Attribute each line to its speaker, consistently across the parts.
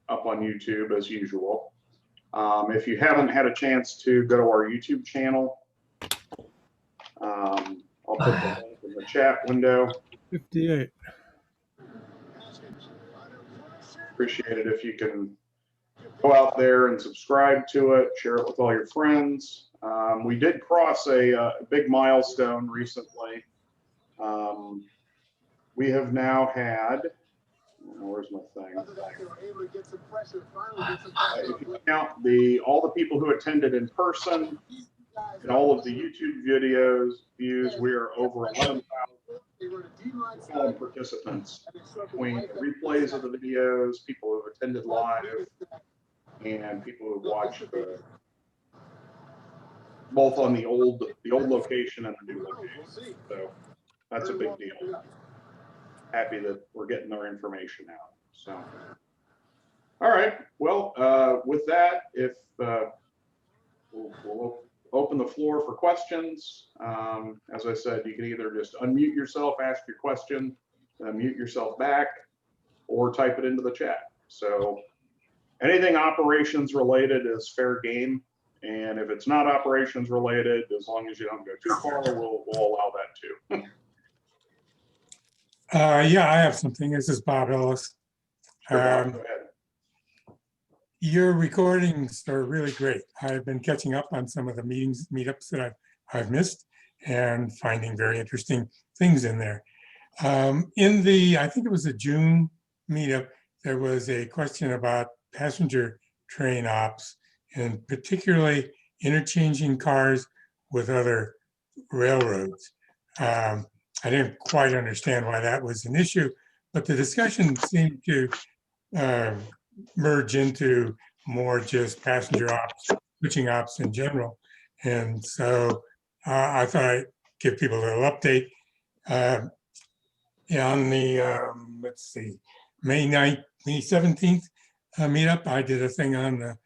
Speaker 1: up on YouTube as usual. If you haven't had a chance to go to our YouTube channel, I'll put the link in the chat window.
Speaker 2: 58.
Speaker 1: Appreciate it if you can go out there and subscribe to it, share it with all your friends. We did cross a big milestone recently. We have now had, where's my thing? If you count all the people who attended in person and all of the YouTube views, we are over 11,000 participants between the replays of the videos, people who have attended live, and people who have watched both on the old location and the new location. So that's a big deal. Happy that we're getting our information out. So, all right. Well, with that, if we'll open the floor for questions. As I said, you can either just unmute yourself, ask your question, mute yourself back, or type it into the chat. So anything operations related is fair game. And if it's not operations related, as long as you don't go too far, we'll allow that too.
Speaker 2: Yeah, I have something. This is Bob Ellis.
Speaker 1: Sure, Bob, go ahead.
Speaker 2: Your recordings are really great. I've been catching up on some of the meetups that I've missed and finding very interesting things in there. In the, I think it was a June meetup, there was a question about passenger train ops and particularly interchanging cars with other railroads. I didn't quite understand why that was an issue, but the discussion seemed to merge into more just passenger ops, switching ops in general. And so I thought I'd give people a little update. On the, let's see, May 17th meetup, I did a thing on the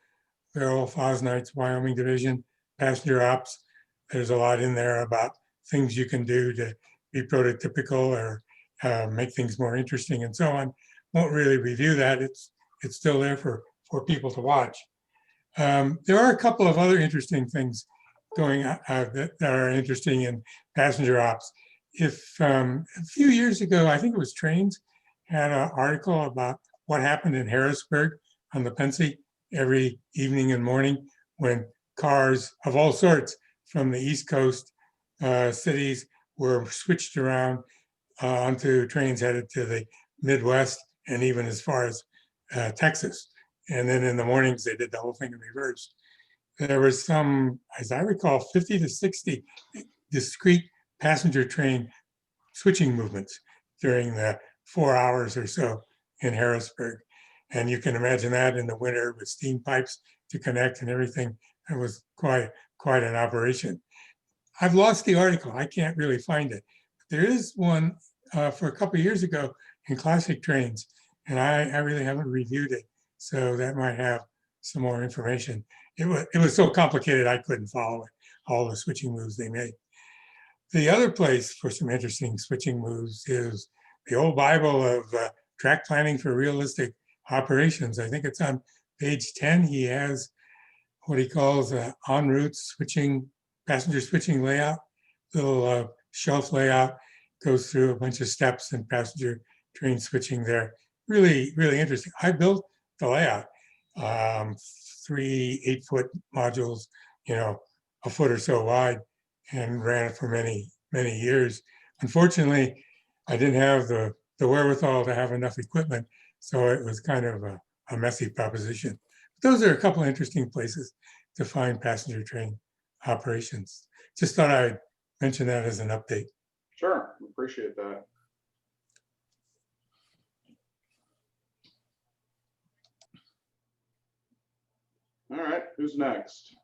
Speaker 2: Barrel Fosnight's Wyoming Division, passenger ops. There's a lot in there about things you can do to be prototypical or make things more interesting and so on. Won't really review that. It's still there for people to watch. There are a couple of other interesting things going that are interesting in passenger ops. If a few years ago, I think it was Trains, had an article about what happened in Harrisburg on the Pennsy every evening and morning when cars of all sorts from the East Coast cities were switched around onto trains headed to the Midwest and even as far as Texas. And then in the mornings, they did the whole thing in reverse. There was some, as I recall, 50 to 60 discrete passenger train switching movements during the 4 hours or so in Harrisburg. And you can imagine that in the winter with steam pipes to connect and everything. It was quite an operation. I've lost the article. I can't really find it. There is one for a couple of years ago in Classic Trains, and I really haven't reviewed it. So that might have some more information. It was so complicated, I couldn't follow it, all the switching moves they made. The other place for some interesting switching moves is the old Bible of track planning for realistic operations. I think it's on page 10. He has what he calls en route switching, passenger switching layout, little shelf layout, goes through a bunch of steps and passenger train switching there. Really, really interesting. I built the layout, 3 8-foot modules, a foot or so wide, and ran it for many years. Unfortunately, I didn't have the wherewithal to have enough equipment, so it was kind of a messy proposition. But those are a couple of interesting places to find passenger train operations. Just thought I'd mention that as an update.
Speaker 1: Sure, appreciate that. All right, who's next?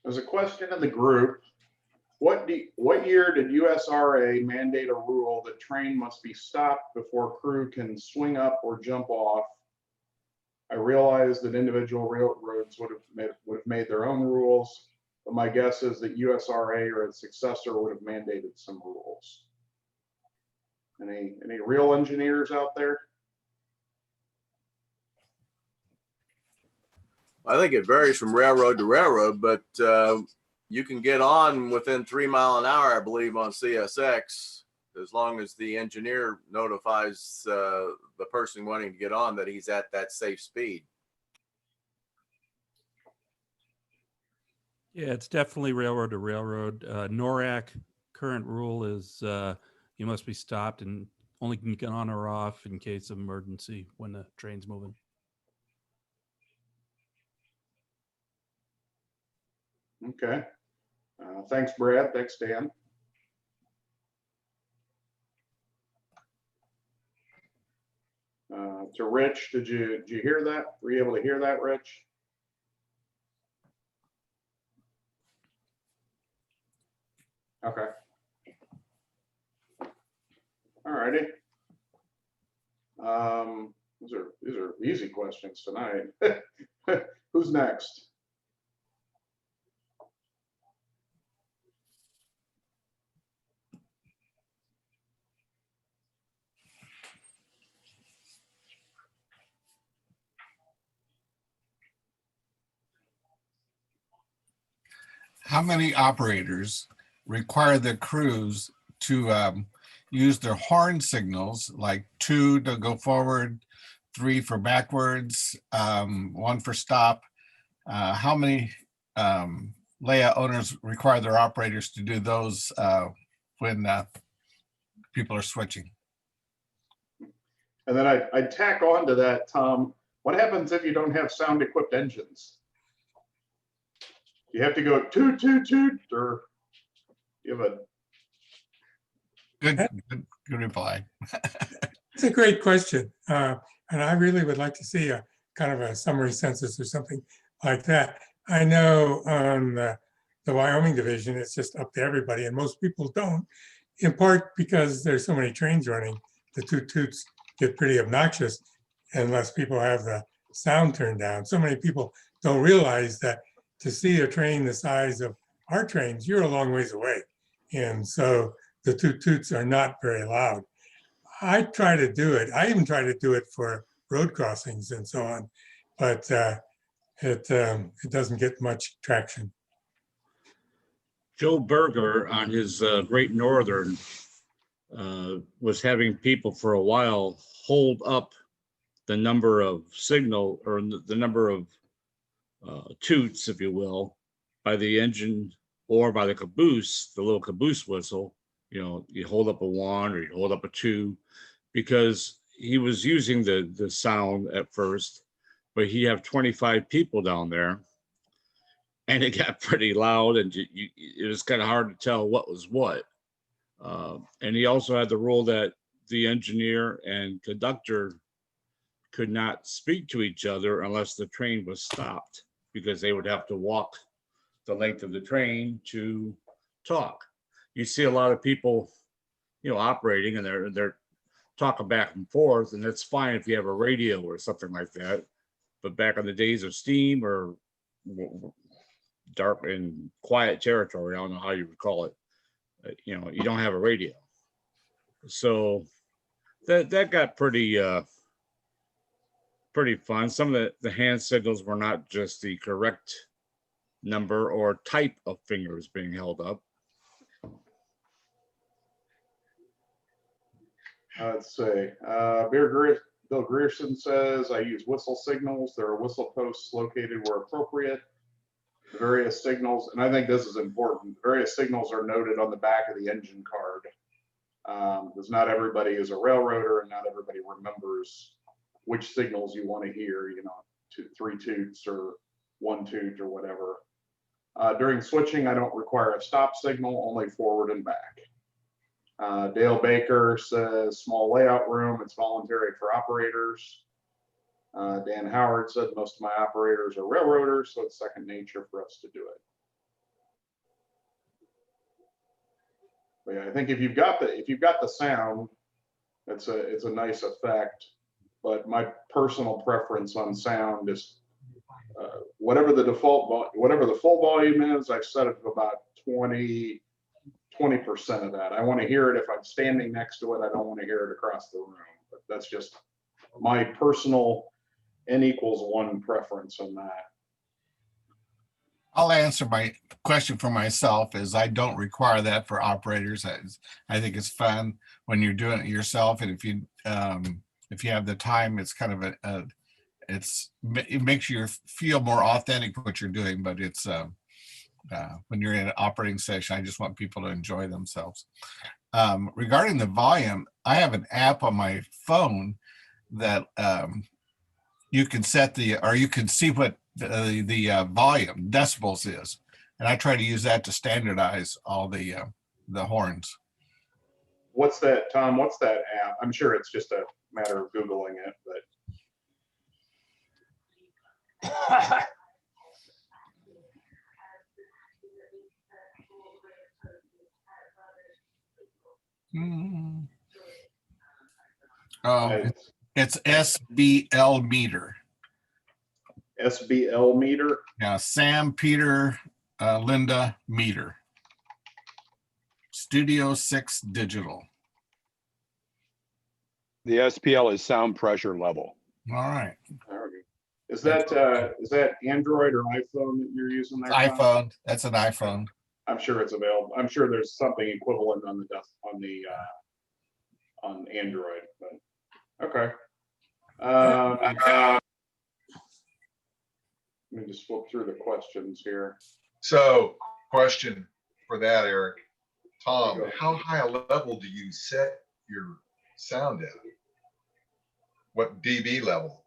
Speaker 1: There's a question in the group. What year did USRA mandate a rule that train must be stopped before crew can swing up or jump off? I realize that individual railroads would have made their own rules, but my guess is that USRA or its successor would have mandated some rules. Any real engineers out there?
Speaker 3: I think it varies from railroad to railroad, but you can get on within 3 miles an hour, I believe, on CSX, as long as the engineer notifies the person wanting to get on that he's at that safe speed.
Speaker 4: Yeah, it's definitely railroad to railroad. NORAC current rule is you must be stopped and only can get on or off in case of emergency when the train's moving.
Speaker 1: Okay. Thanks, Brad. Thanks, Dan. To Rich, did you hear that? Were you able to hear that, Rich? Okay. All righty. These are easy questions tonight. Who's next?
Speaker 5: How many operators require the crews to use their horn signals, like 2 to go forward, 3 for backwards, 1 for stop? How many layout owners require their operators to do those when people are switching?
Speaker 1: And then I'd tack on to that, Tom, what happens if you don't have sound equipped engines? You have to go toot, toot, toot, or you have a
Speaker 5: Good reply.
Speaker 2: It's a great question. And I really would like to see a kind of a summary census or something like that. I know on the Wyoming division, it's just up to everybody, and most people don't, in part because there's so many trains running. The toot toots get pretty obnoxious unless people have the sound turned down. So many people don't realize that to see a train the size of our trains, you're a long ways away. And so the toot toots are not very loud. I try to do it. I even try to do it for road crossings and so on, but it doesn't get much traction.
Speaker 6: Joe Berger on his Great Northern was having people for a while hold up the number of signal or the number of toots, if you will, by the engine or by the caboose, the little caboose whistle. You know, you hold up a 1 or you hold up a 2, because he was using the sound at first, but he have 25 people down there, and it got pretty loud, and it was kind of hard to tell what was what. And he also had the rule that the engineer and conductor could not speak to each other unless the train was stopped, because they would have to walk the length of the train to talk. You see a lot of people, you know, operating, and they're talking back and forth, and that's fine if you have a radio or something like that. But back in the days of steam or dark and quiet territory, I don't know how you would call it, you know, you don't have a radio. So that got pretty fun. Some of the hand signals were not just the correct number or type of fingers being held up.
Speaker 1: Let's see. Bill Grierson says, I use whistle signals. There are whistle posts located where appropriate. The various signals, and I think this is important, various signals are noted on the back of the engine card. Because not everybody is a railroader and not everybody remembers which signals you want to hear, you know, 3 toots or 1 toot or whatever. During switching, I don't require a stop signal, only forward and back. Dale Baker says, small layout room, it's voluntary for operators. Dan Howard said, most of my operators are railroaders, so it's second nature for us to do it. But yeah, I think if you've got the sound, it's a nice effect. But my personal preference on sound is whatever the full volume is. I've set it to about 20 20% of that. I want to hear it if I'm standing next to it. I don't want to hear it across the room. But that's just my personal N=1 preference on that.
Speaker 5: I'll answer my question for myself is I don't require that for operators. I think it's fun when you're doing it yourself. And if you have the time, it's kind of it makes you feel more authentic what you're doing, but it's when you're in an operating session, I just want people to enjoy themselves. Regarding the volume, I have an app on my phone that you can set you can see what the volume decibels is, and I try to use that to standardize all the horns.
Speaker 1: What's that, Tom? What's that app? I'm sure it's just a matter of Googling it, but.
Speaker 5: It's SBL meter.
Speaker 1: SBL meter?
Speaker 5: Yeah, Sam, Peter, Linda meter. Studio 6 digital.
Speaker 7: The SPL is sound pressure level.
Speaker 5: All right.
Speaker 1: Is that Android or iPhone that you're using there? Tom?
Speaker 5: iPhone. That's an iPhone.
Speaker 1: I'm sure it's available. I'm sure there's something equivalent on Android. But okay. Let me just flip through the questions here.
Speaker 8: So, question for that, Eric. Tom, how high a level do you set your sound at? What dB level?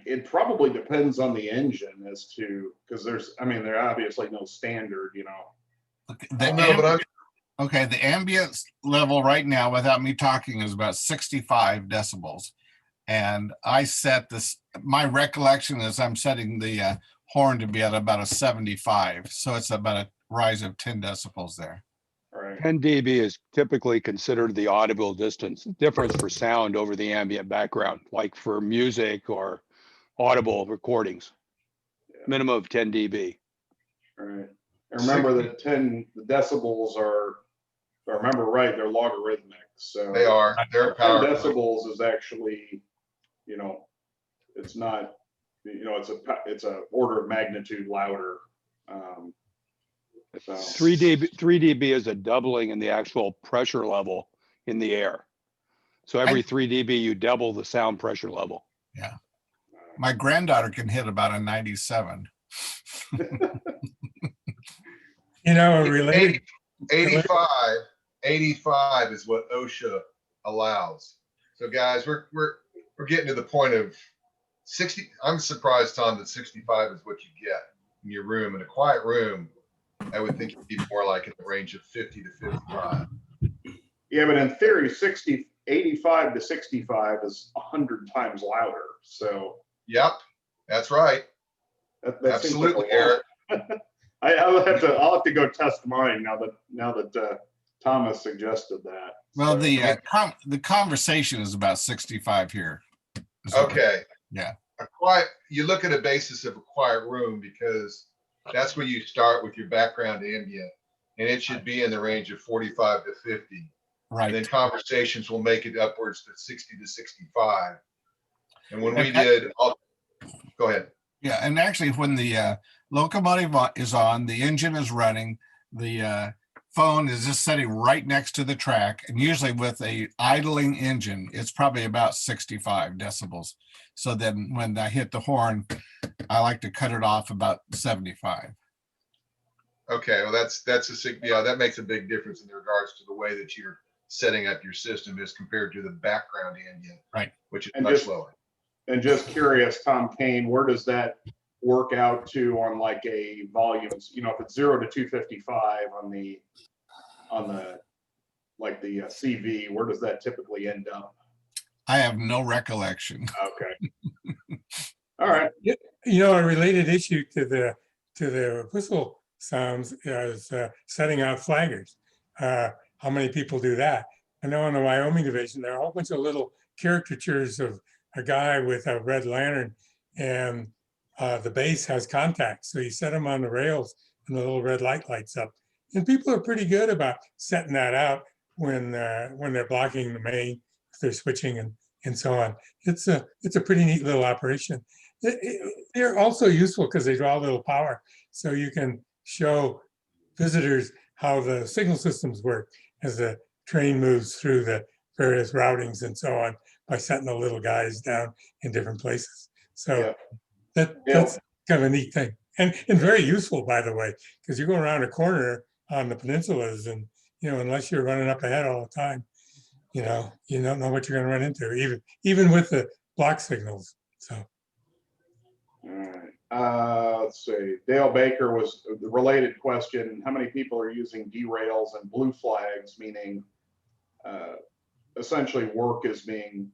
Speaker 1: It probably depends on the engine as to, because there obviously no standard, you know.
Speaker 5: Okay, the ambient level right now, without me talking, is about 65 decibels. And I set this, my recollection is I'm setting the horn to be at about a 75. So it's about a rise of 10 decibels there.
Speaker 1: Right.
Speaker 7: 10 dB is typically considered the audible difference for sound over the ambient background, like for music or audible recordings.
Speaker 1: Yeah.
Speaker 7: Minimum of 10 dB.
Speaker 1: Right. And remember that the decibels are, if I remember right, they're logarithmic. So
Speaker 8: They are. They're
Speaker 1: 10
Speaker 8: powerful.
Speaker 1: decibels is actually, you know, it's not, you know, it's a order of magnitude louder. So
Speaker 7: 3 dB is a doubling in the actual pressure level in the air. So every 3 dB, you double the sound pressure level.
Speaker 5: Yeah. My granddaughter can hit about a 97.
Speaker 2: You know, related.
Speaker 8: 85 is what OSHA allows. So guys, we're getting to the point of 60. I'm surprised, Tom, that 65 is what you get in your room. In a quiet room, I would think it'd be more like in the range of 50 to 55.
Speaker 1: yeah, but in theory, 85 to 65 is 100 times louder. So
Speaker 8: Yep, that's right.
Speaker 1: that
Speaker 8: Absolutely,
Speaker 1: seems like
Speaker 8: Eric.
Speaker 1: I'll have to go test mine now that Thomas suggested that.
Speaker 5: Well,
Speaker 1: So,
Speaker 5: the conversation is about 65 here.
Speaker 8: Okay.
Speaker 5: Yeah.
Speaker 8: You look at a basis of a quiet room because that's where you start with your background ambient, and it should be in the range of 45 to 50.
Speaker 5: Right.
Speaker 8: And then conversations will make it upwards to 60 to 65. And when we did, go ahead.
Speaker 5: Yeah, and actually when the locomotive is on, the engine is running, the phone is just sitting right next to the track, and usually with a idling engine, it's probably about 65 decibels. So then when I hit the horn, I like to cut it off about 75.
Speaker 8: Okay, well that makes a big difference in regards to the way that you're setting up your system as compared to the background ambient,
Speaker 5: Right,
Speaker 8: which is
Speaker 1: And
Speaker 8: much
Speaker 1: just-
Speaker 8: lower.
Speaker 1: And just curious, Tom Kane, where does that work out to on like a volumes? You know, if it's 0 to 255 on the like the CV, where does that typically end up?
Speaker 5: I have no recollection.
Speaker 1: Okay. All right.
Speaker 2: You know, a related issue to the whistle sounds is setting out flaggers. How many people do that? I know in the Wyoming division, there are a whole bunch of little caricatures of a guy with a red lantern, and the base has contacts. So you set them on the rails and the little red light lights up And people are pretty good about setting that out when they're blocking the main, if they're switching and so on. It's a pretty neat little operation. They're also useful because they draw a little power, so you can show visitors how the signal systems work as the train moves through the various routings and so on by setting the little guys down in different places. So that's kind of a neat thing, and very useful, by the way, because you go around a corner on the peninsulas, and unless you're running up ahead all the time, you don't know what you're going to run into, even with the block signals. So.
Speaker 1: All right. Let's see. Dale Baker was the related question. How many people are using derails and blue flags, meaning essentially work is being,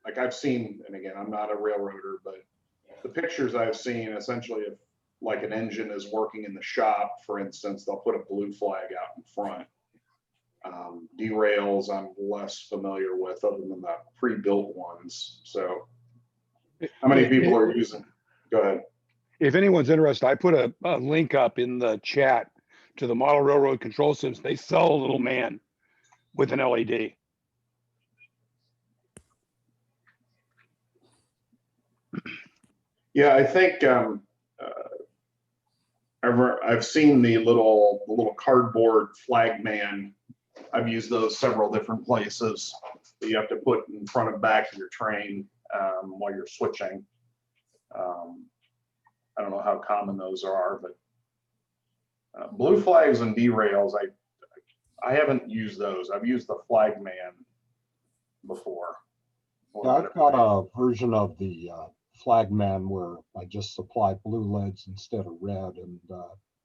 Speaker 1: like I've seen, and again, I'm not a railroader, but the pictures I've seen, essentially, if like an engine is working in the shop, for instance, they'll put a blue flag out in front. Derails I'm less familiar with other than the pre-built ones. So how many people are using? Go ahead.
Speaker 7: If anyone's interested, I put a link up in the chat to the model railroad control systems. They sell a little man with an LED.
Speaker 1: Yeah, I think I've seen the little cardboard flag man. I've used those several different places that you have to put in front and back of your train while you're switching. I don't know how common those are, but blue flags and derails, I haven't used those. I've used the flag man before.
Speaker 9: Yeah, I've got a version of the flagman where I just supply blue LEDs instead of red, and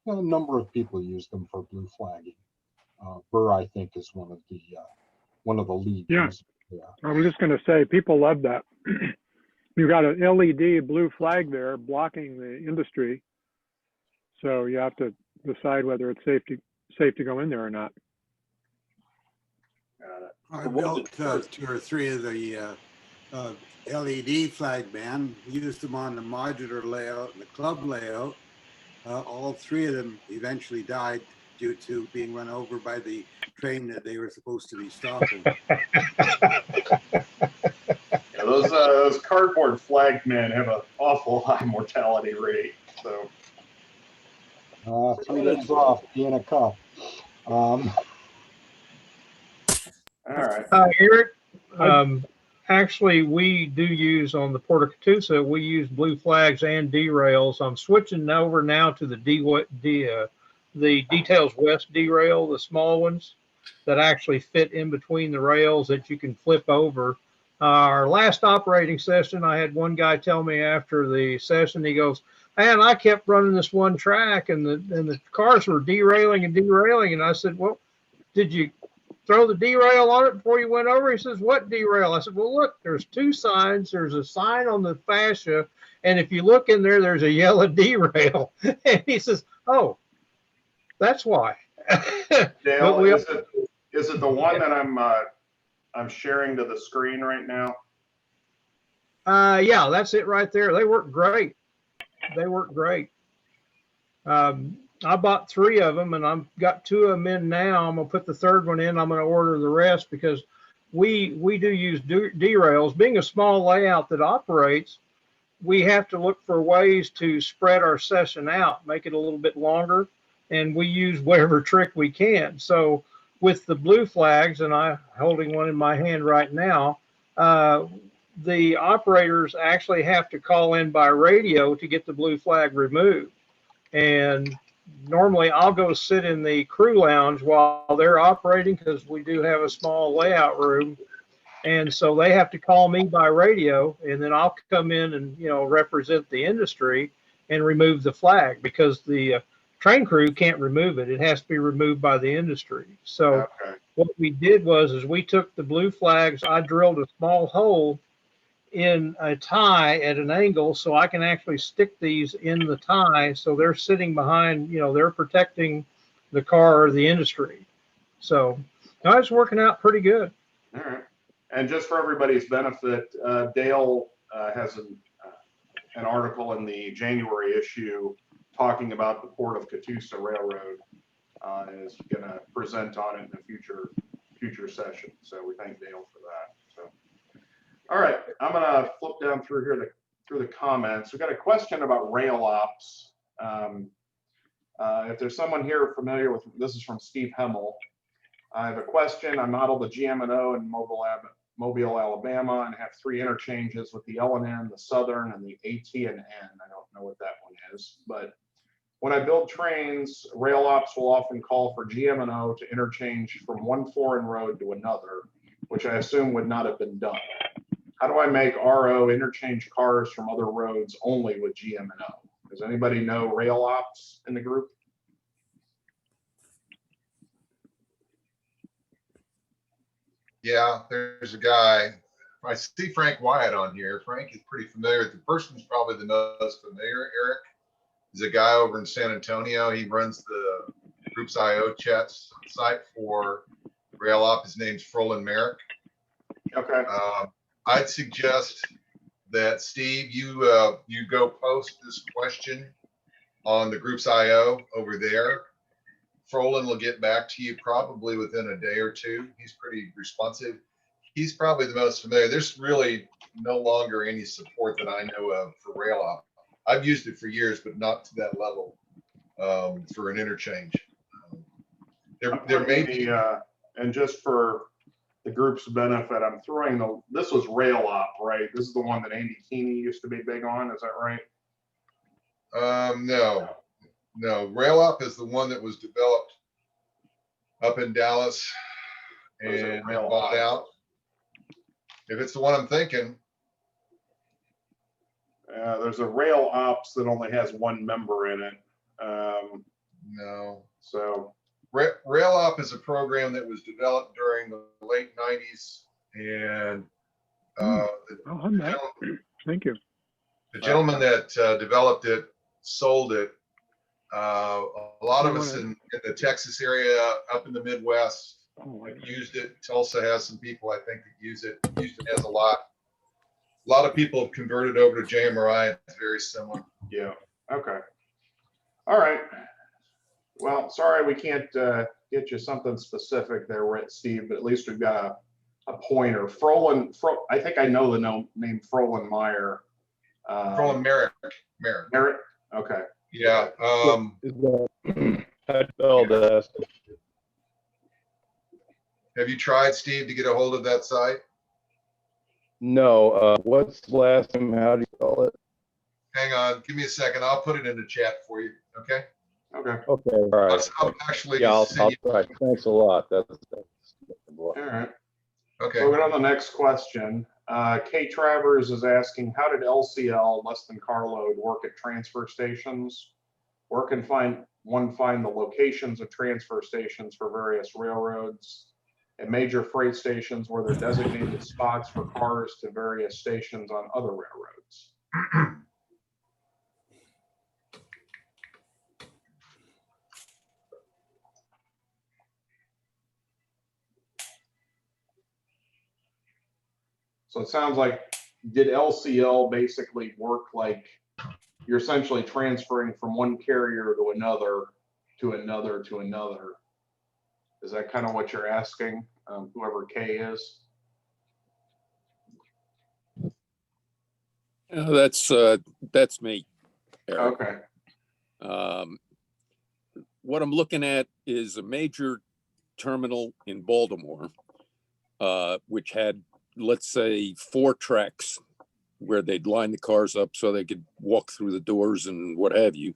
Speaker 9: a number of people use them for blue flagging. Burr, I think, is one of the lead.
Speaker 10: Yeah, I was just going to say, people love that. You've got an LED blue flag there blocking the industry, so you have to decide whether it's safe to go in there or not.
Speaker 11: I built 2 or 3 of the LED flagman, used them on the modular layout and the club layout. All 3 of them eventually died due to being run over by the train that they were supposed to be stopping.
Speaker 1: Yeah, those cardboard flag men have an awful high mortality rate. So
Speaker 9: 3 days off being a cup.
Speaker 1: all right.
Speaker 12: Eric, actually, we do use on the Port of Catoosa, we use blue flags and derails. I'm switching over now to the Details West derail, the small ones that actually fit in between the rails that you can flip over. Our last operating session, I had one guy tell me after the session, he goes, "Man, I kept running this one track and the cars were derailing and derailing." And I said, "Well, did you throw the derail on it before you went over?" He says, "What derail?" I said, "Well, look, there's 2 signs. There's a sign on the fascia, and if you look in there, there's a yellow derail." And he says, "Oh, that's why."
Speaker 1: Dale, is it the one that I'm sharing to the screen right now?
Speaker 12: Yeah, that's it right there. They work great. They work great. I bought 3 of them, and I've got 2 of them in now. I'm gonna put the 3rd one in. I'm gonna order the rest because we do use derails. Being a small layout that operates, we have to look for ways to spread our session out, make it a little bit longer, and we use whatever trick we can. So with the blue flags, and I'm holding one in my hand right now, the operators actually have to call in by radio to get the blue flag removed. And normally I'll go sit in the crew lounge while they're operating because we do have a small layout room. And so they have to call me by radio, and then I'll come in and, represent the industry and remove the flag because the train crew can't remove it. It has to be removed by the industry. So what we did was we took the blue flags, I drilled a small hole in a tie at an angle so I can actually stick these in the tie so they're sitting behind, they're protecting the car or the industry. So no, it's working out pretty good.
Speaker 1: All right. And just for everybody's benefit, Dale has an article in the January issue talking about the Port of Catoosa Railroad. is going to present on it in a future session. So we thank Dale for that. So, all right, I'm going to flip down through here through the comments. We've got a question about RailOps. If there's someone here familiar with, this is from Steve Hemmel. I have a question. I modeled the GM&O in Mobile, Alabama, and have 3 interchanges with the L&N, the Southern, and the AT&N. I don't know what that one is, but when I build trains, RailOps will often call for GM&O to interchange from one foreign road to another, which I assume would not have been done. How do I make RO interchange cars from other roads only with GM&O? Does anybody know RailOps in the group?
Speaker 8: Yeah, there's a guy. I see Frank Wyatt on here. Frank is pretty familiar. The person who's probably the most familiar, Eric, is a guy over in San Antonio. He runs the Groups IO chats site for RailOps. His name's Froland Merrick.
Speaker 1: Okay.
Speaker 8: I'd suggest that Steve, you go post this question on the Groups IO over there. Froland will get back to you probably within a day or two. He's pretty responsive. He's probably the most familiar. There's really no longer any support that I know of for RailOps. I've used it for years, but not to that level for an interchange. There may be,
Speaker 1: and just for the group's benefit, I'm throwing this was RailOps, right? This is the one that Andy Keeney used to be big on. Is that right?
Speaker 8: No, RailOps is the one that was developed up in Dallas and bought out. If it's the one I'm thinking.
Speaker 1: There's a RailOps that only has one member in it.
Speaker 8: No.
Speaker 1: So
Speaker 8: RailOps is a program that was developed during the late 90s, and
Speaker 10: Thank you.
Speaker 8: The gentleman that developed it sold it. A lot of us in the Texas area, up in the Midwest, have used it. Tulsa has some people, I think, that use it. Houston has a lot. A lot of people have converted over to JMRI. It's very similar.
Speaker 1: Yeah. Okay. All right. Well, sorry we can't get you something specific there, Steve, but at least we've got a pointer. I think I know the name Froland Meyer.
Speaker 8: Froland Merrick.
Speaker 1: Merrick? Okay.
Speaker 8: Yeah. Have you tried, Steve, to get a hold of that site?
Speaker 13: No. What's the last name? How do you spell it?
Speaker 8: Hang on. Give me a second. I'll put it in the chat for you. Okay.
Speaker 1: Okay.
Speaker 13: Okay. All right.
Speaker 8: I'll actually.
Speaker 13: Yeah, I'll try. Thanks a lot. That's
Speaker 1: all right.
Speaker 8: Okay.
Speaker 1: So we'll go to the next question. Kay Travers is asking, how did LCL, less than carload, work at transfer stations? Where can one find the locations of transfer stations for various railroads and major freight stations where they're designated spots for cars to various stations on other railroads? So it sounds like, did LCL basically work like you're essentially transferring from one carrier to another, to another, to another? Is that kind of what you're asking, whoever K is?
Speaker 14: That's me, Eric.
Speaker 1: Okay.
Speaker 14: What I'm looking at is a major terminal in Baltimore, which had, let's say, 4 tracks where they'd line the cars up so they could walk through the doors and what have you.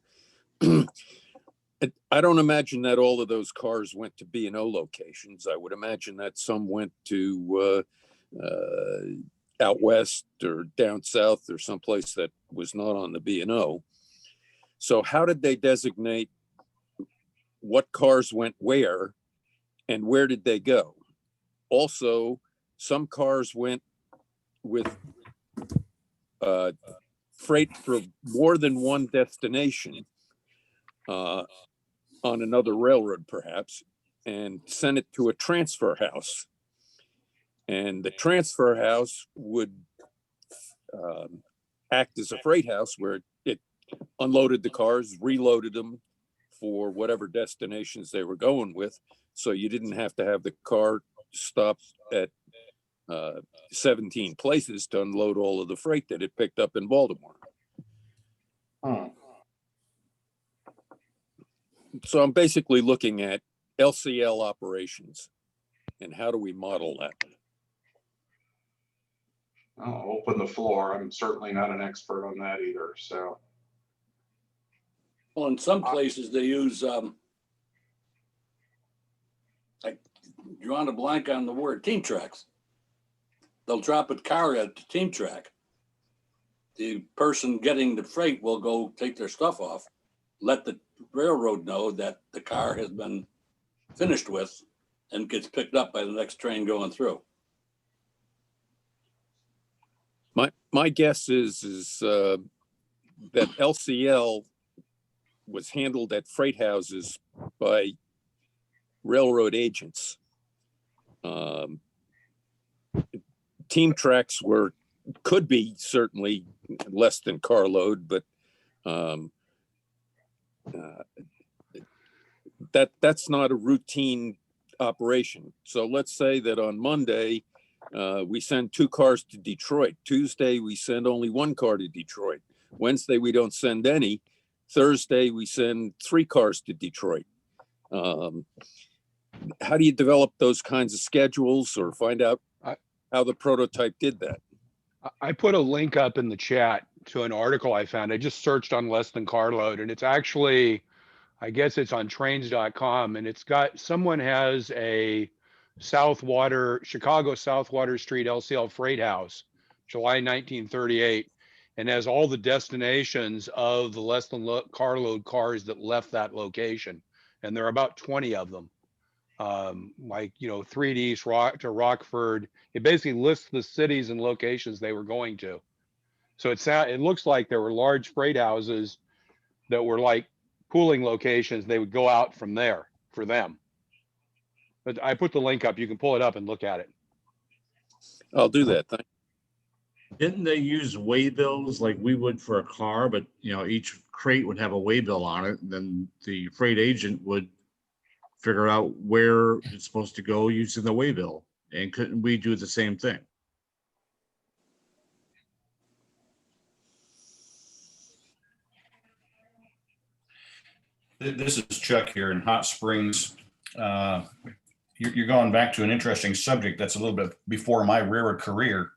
Speaker 14: I don't imagine that all of those cars went to B&O locations. I would imagine that some went to out west or down south or someplace that was not on the B&O. So how did they designate what cars went where and where did they go? Also, some cars went with freight for more than one destination on another railroad, perhaps, and sent it to a transfer house. And the transfer house would act as a freight house where it unloaded the cars, reloaded them, for whatever destinations they were going with. So you didn't have to have the car stop at 17 places to unload all of the freight that it picked up in Baltimore. So I'm basically looking at LCL operations and how do we model that?
Speaker 1: I'll open the floor. I'm certainly not an expert on that either, so.
Speaker 15: Well, in some places they use, like, drawing a blank on the word, team tracks. They'll drop a car at the team track. The person getting the freight will go take their stuff off, let the railroad know that the car has been finished with and gets picked up by the next train going through.
Speaker 14: My guess is that LCL was handled at freight houses by railroad agents. Team tracks could be certainly less than carload, but that's not a routine operation. So let's say that on Monday, we send 2 cars to Detroit. Tuesday, we send only 1 car to Detroit. Wednesday, we don't send any. Thursday, we send 3 cars to Detroit. How do you develop those kinds of schedules or find out how the prototype did that?
Speaker 7: I put a link up in the chat to an article I found. I just searched on less than carload, and it's actually, I guess it's on trains.com, and it's got, someone has a Chicago South Water Street LCL freight house, July 1938, and has all the destinations of the less than carload cars that left that location. And there are about 20 of them. Like, 3D to Rockford. It basically lists the cities and locations they were going to. So it looks like there were large freight houses that were like pooling locations. They would go out from there for them. But I put the link up. You can pull it up and look at it.
Speaker 14: I'll do that. Thank you.
Speaker 6: Didn't they use waybills like we would for a car, but each crate would have a waybill on it, and then the freight agent would figure out where it's supposed to go using the waybill? And couldn't we do the same thing?
Speaker 16: This is Chuck here in Hot Springs. You're going back to an interesting subject that's a little bit before my railroad career,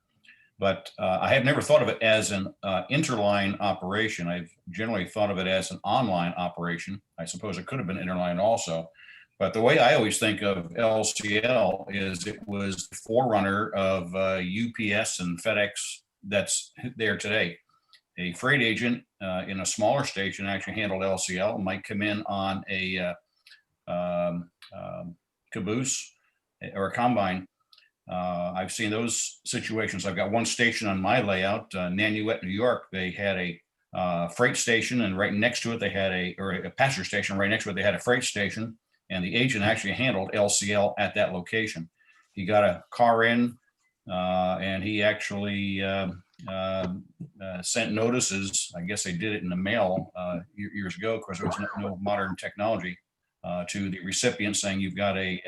Speaker 16: but I have never thought of it as an interline operation. I've generally thought of it as an online operation. I suppose it could have been interline also. But the way I always think of LCL is it was the forerunner of UPS and FedEx that's there today. A freight agent in a smaller station actually handled LCL, might come in on a caboose or a combine. I've seen those situations. I've got one station on my layout, Nanuet, New York. They had a freight station, and right next to it, they had a passenger station. Right next to it, they had a freight station. And the agent actually handled LCL at that location. He got a car in and he actually sent notices. I guess they did it in the mail years ago, because there was no modern technology, to the recipient saying you got a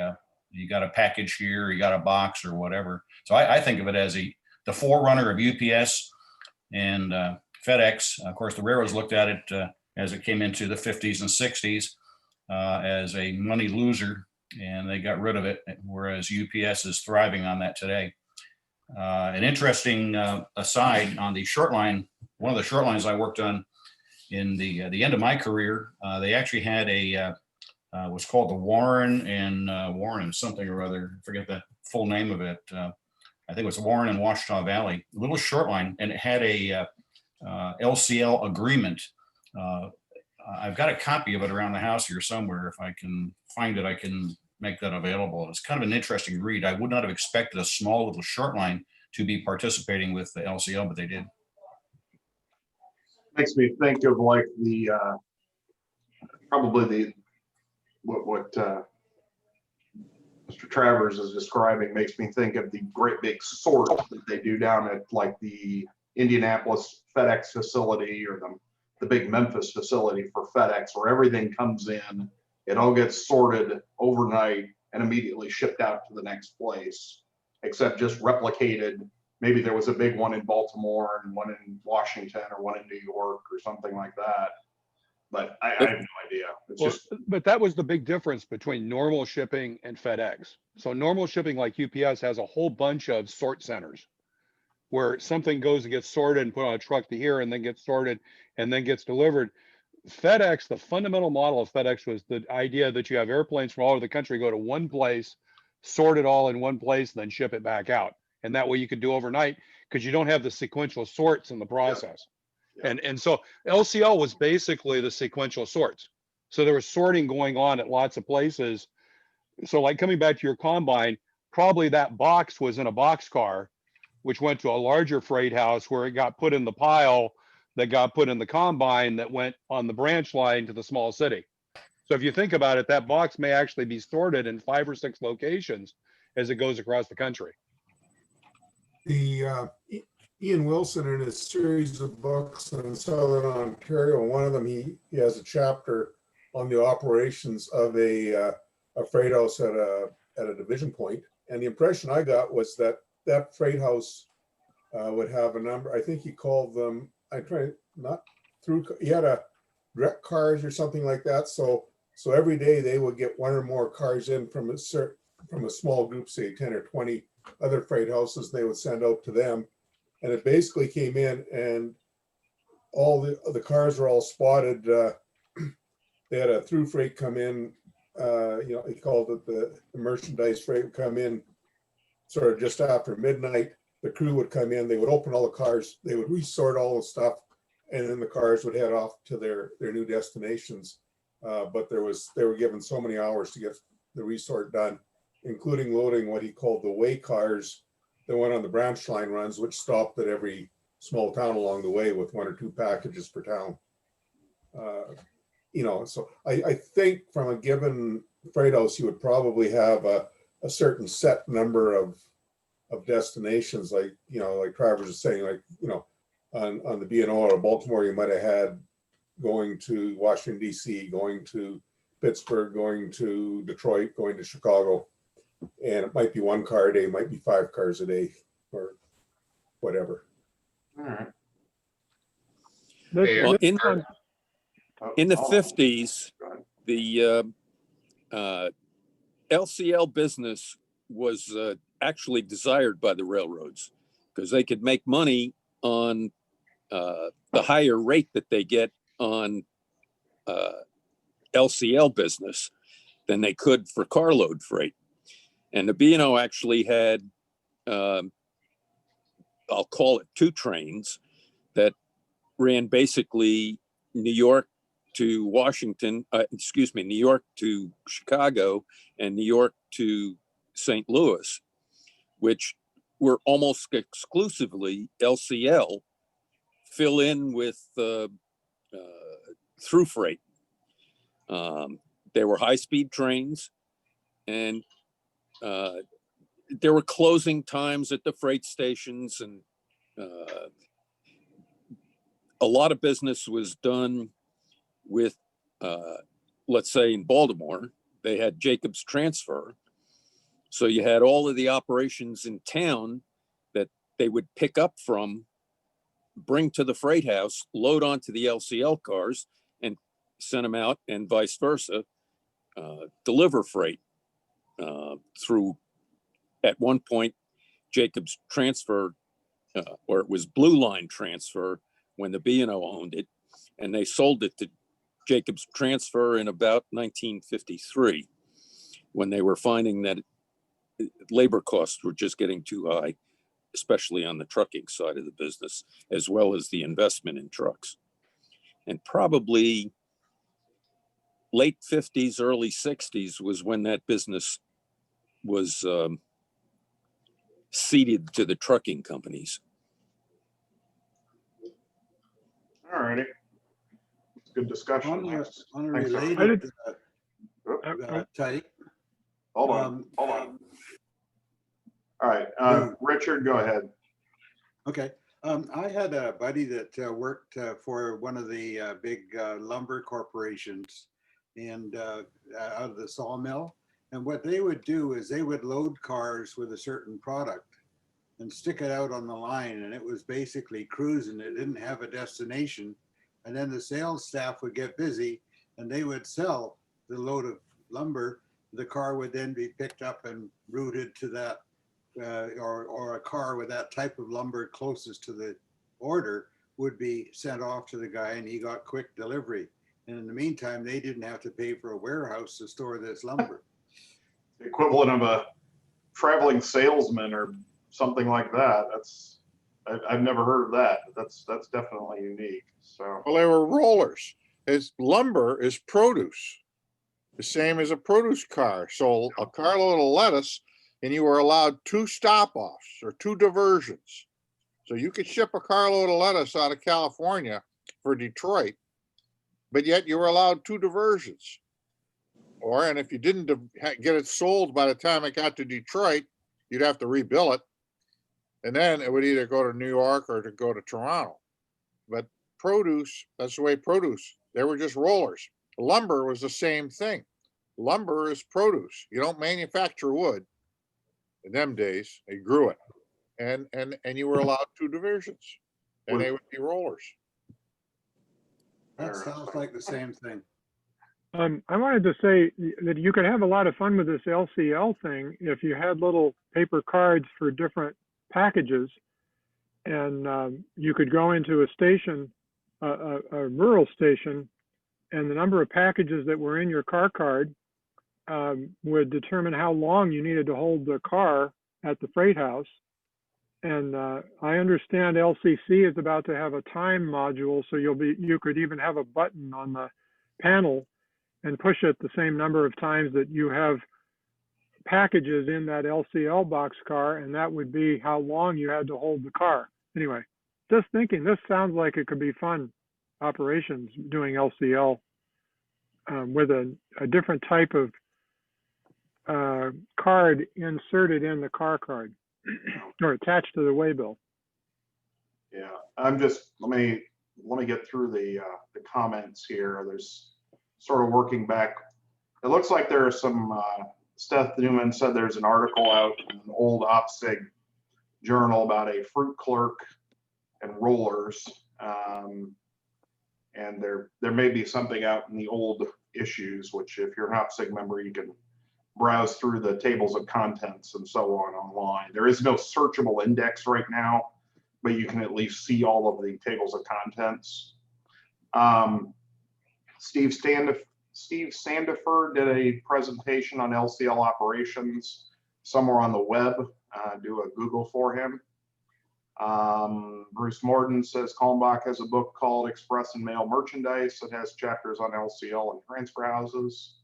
Speaker 16: package here, you got a box or whatever. So I think of it as the forerunner of UPS and FedEx. Of course, the railroads looked at it as it came into the 50s and 60s. As a money loser, and they got rid of it, whereas UPS is thriving on that today. An interesting aside on the short line, one of the short lines I worked on in the end of my career, they actually had what's called the Warren and something or other. I forget the full name of it. I think it was Warren and Washita Valley, a little short line, and it had a LCL agreement. I've got a copy of it around the house here somewhere. If I can find it, I can make that available. It's kind of an interesting read. I would not have expected a small little short line to be participating with the LCL, but they did.
Speaker 1: Makes me think of like the probably what Mr. Travers is describing. Makes me think of the great big sort that they do down at like the Indianapolis FedEx facility or the the big Memphis facility for FedEx, where everything comes in, it all gets sorted overnight and immediately shipped out to the next place, except just replicated. Maybe there was a big one in Baltimore and one in Washington or one in New York or something like that. But I have no idea. It's
Speaker 7: Well,
Speaker 1: just,
Speaker 7: but that was the big difference between normal shipping and FedEx. So normal shipping like UPS has a whole bunch of sort centers where something goes and gets sorted and put on a truck to here and then gets sorted and then gets delivered. FedEx, the fundamental model of FedEx was the idea that you have airplanes from all over the country go to one place, sort it all in one place, and then ship it back out. And that way you could do overnight because you don't have the sequential sorts in the process. And so LCL was basically the sequential sorts. So there was sorting going on at lots of places. So like coming back to your combine, probably that box was in a box car, which went to a larger freight house where it got put in the pile that got put in the combine that went on the branch line to the small city. So if you think about it, that box may actually be sorted in 5 or 6 locations as it goes across the country.
Speaker 17: The Ian Wilson, in his series of books in Southern Ontario, one of them he has a chapter on the operations of a freight house at a division point. And the impression I got was that that freight house would have a number. I think he called them. I try not through. He had a direct cars or something like that. So every day they would get 1 or more cars in from a small group, say 10 or 20 other freight houses. They would send out to them. And it basically came in and all the cars were all spotted. They had a through freight come in, he called it the merchandise freight would come in sort of just after midnight. The crew would come in, they would open all the cars, they would resort all the stuff, and then the cars would head off to their new destinations. But they were given so many hours to get the resort done, including loading what he called the way cars that went on the branch line runs, which stopped at every small town along the way with 1 or 2 packages per town. So I think from a given freight house, you would probably have a certain set number of destinations, like Travers is saying, on the B&O or Baltimore, you might have had going to Washington, DC, going to Pittsburgh, going to Detroit, going to Chicago. And it might be 1 car a day, might be 5 cars a day, or whatever.
Speaker 1: all right.
Speaker 14: Well, in the 50s, the LCL business was actually desired by the railroads because they could make money on the higher rate that they get on LCL business than they could for carload freight. And the B&O actually had, I'll call it 2 trains that ran basically New York to Washington, New York to Chicago and New York to St. Louis, which were almost exclusively LCL, fill in with through freight. They were high-speed trains, and there were closing times at the freight stations, and a lot of business was done with, let's say in Baltimore, they had Jacobs Transfer. So you had all of the operations in town that they would pick up from, bring to the freight house, load onto the LCL cars, and send them out, and vice versa, deliver freight through. At one point, Jacobs Transfer, or it was Blue Line Transfer when the B&O owned it, and they sold it to Jacobs Transfer in about 1953 when they were finding that labor costs were just getting too high, especially on the trucking side of the business, as well as the investment in trucks. And probably late 50s, early 60s was when that business was ceded to the trucking companies.
Speaker 1: All righty. It's good discussion.
Speaker 11: On a
Speaker 1: Thanks,
Speaker 11: related
Speaker 1: tight. Hold on. All right, Richard, go ahead.
Speaker 11: Okay. I had a buddy that worked for one of the big lumber corporations and out of the sawmill. And what they would do is they would load cars with a certain product and stick it out on the line. And it was basically cruising. It didn't have a destination. And then the sales staff would get busy and they would sell the load of lumber. The car would then be picked up and routed to that or a car with that type of lumber closest to the order would be sent off to the guy and he got quick delivery. And in the meantime, they didn't have to pay for a warehouse to store this lumber.
Speaker 1: The equivalent of a traveling salesman or something like that. I've never heard of that. But that's definitely unique. So
Speaker 18: Well, they were rollers. Lumber is produce, the same as a produce car. So a carload of lettuce, and you were allowed 2 stop-offs or 2 diversions. So you could ship a carload of lettuce out of California for Detroit, but yet you were allowed 2 diversions. And if you didn't get it sold by the time it got to Detroit, you'd have to rebill it. And then it would either go to New York or to go to Toronto. But produce, that's the way produce, they were just rollers. Lumber was the same thing. Lumber is produce. You don't manufacture wood. In them days, they grew it. And you were allowed 2 diversions. And they would be rollers.
Speaker 11: That sounds like the same thing.
Speaker 10: I wanted to say that you could have a lot of fun with this LCL thing if you had little paper cards for different packages, and you could go into a station, a rural station, and the number of packages that were in your car card would determine how long you needed to hold the car at the freight house. And I understand LCC is about to have a time module, so you could even have a button on the panel and push it the same number of times that you have packages in that LCL box car, and that would be how long you had to hold the car. Anyway, just thinking, this sounds like it could be fun operations doing LCL with a different type of card inserted in the car card or attached to the waybill.
Speaker 1: yeah, I'm just let me get through the comments here. There's sort of working back. It looks like there are some. Steph Newman said there's an article out in an old OPSIG journal about a fruit clerk and rollers, and there may be something out in the old issues, which if you're an OPSIG member, you can browse through the tables of contents and so on online. There is no searchable index right now, but you can at least see all of the tables of contents. Steve Sandiford did a presentation on LCL operations somewhere on the web. Do a Google for him. Bruce Morden says Kalmbach has a book called Express and Mail Merchandise that has chapters on LCL and transfer houses.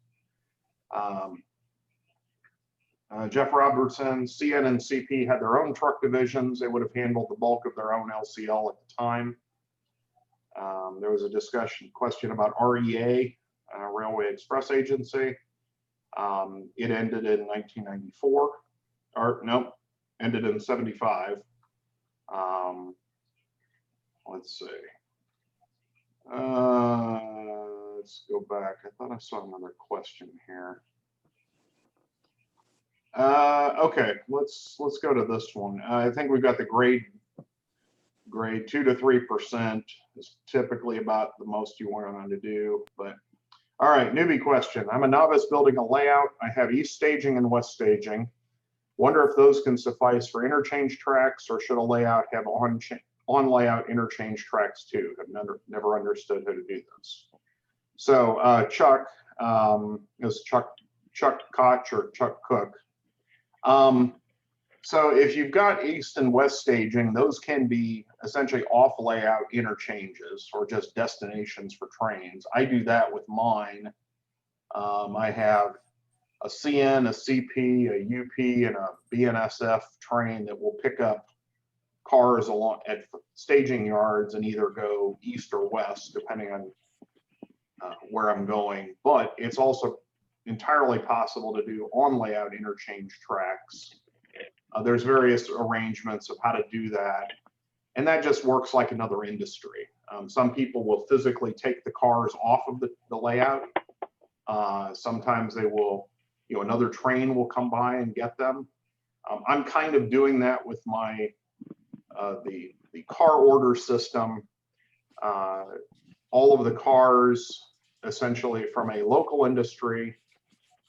Speaker 1: Jeff Robertson, CN and CP had their own truck divisions. They would have handled the bulk of their own LCL at the time. There was a question about REA, Railway Express Agency. It ended in 1994, or no, ended in 75. Let's see. Let's go back. I thought I saw another question here. Okay, let's go to this one. I think we've got the grade 2 to 3% is typically about the most you want to do. But all right, newbie question. I'm a novice building a layout. I have east staging and west staging. Wonder if those can suffice for interchange tracks, or should a layout have on layout interchange tracks too? I've never understood how to do this. So Chuck is Chuck Koch or Chuck Cook. So if you've got east and west staging, those can be essentially off layout interchanges or just destinations for trains. I do that with mine. I have a CN, a CP, a UP, and a BNSF train that will pick up cars along at staging yards and either go east or west, depending on where I'm going. But it's also entirely possible to do on layout interchange tracks. There's various arrangements of how to do that. And that just works like another industry. Some people will physically take the cars off of the layout. Sometimes they will, another train will come by and get them. I'm kind of doing that with my, the car order system. All of the cars, essentially from a local industry,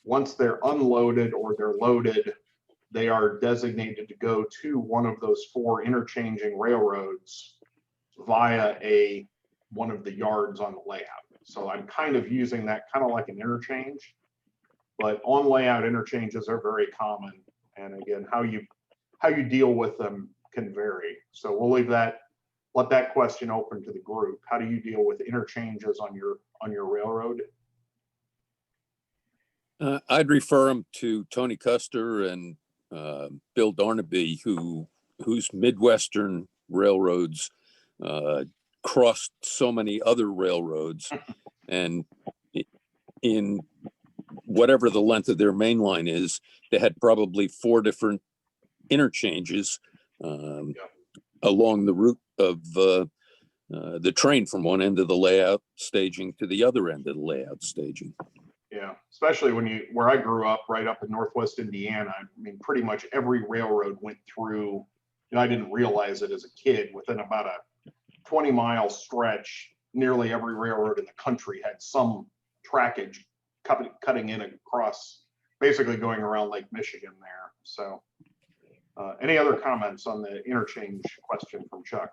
Speaker 1: once they're unloaded or they're loaded, they are designated to go to one of those 4 interchanging railroads via one of the yards on the layout. So I'm kind of using that kind of like an interchange, but on layout interchanges are very common. And again, how you deal with them can vary. So we'll let that question open to the group. How do you deal with interchanges on your railroad?
Speaker 14: I'd refer them to Tony Custer and Bill Darnaby, whose Midwestern railroads crossed so many other railroads, and in whatever the length of their main line is, they had probably 4 different interchanges along the route of the train from one end of the layout staging to the other end of the layout staging.
Speaker 1: Yeah, especially where I grew up, right up in Northwest Indiana. I mean, pretty much every railroad went through, and I didn't realize it as a kid, within about a 20-mile stretch, nearly every railroad in the country had some trackage cutting in across, basically going around Lake Michigan there. So any other comments on the interchange question from Chuck?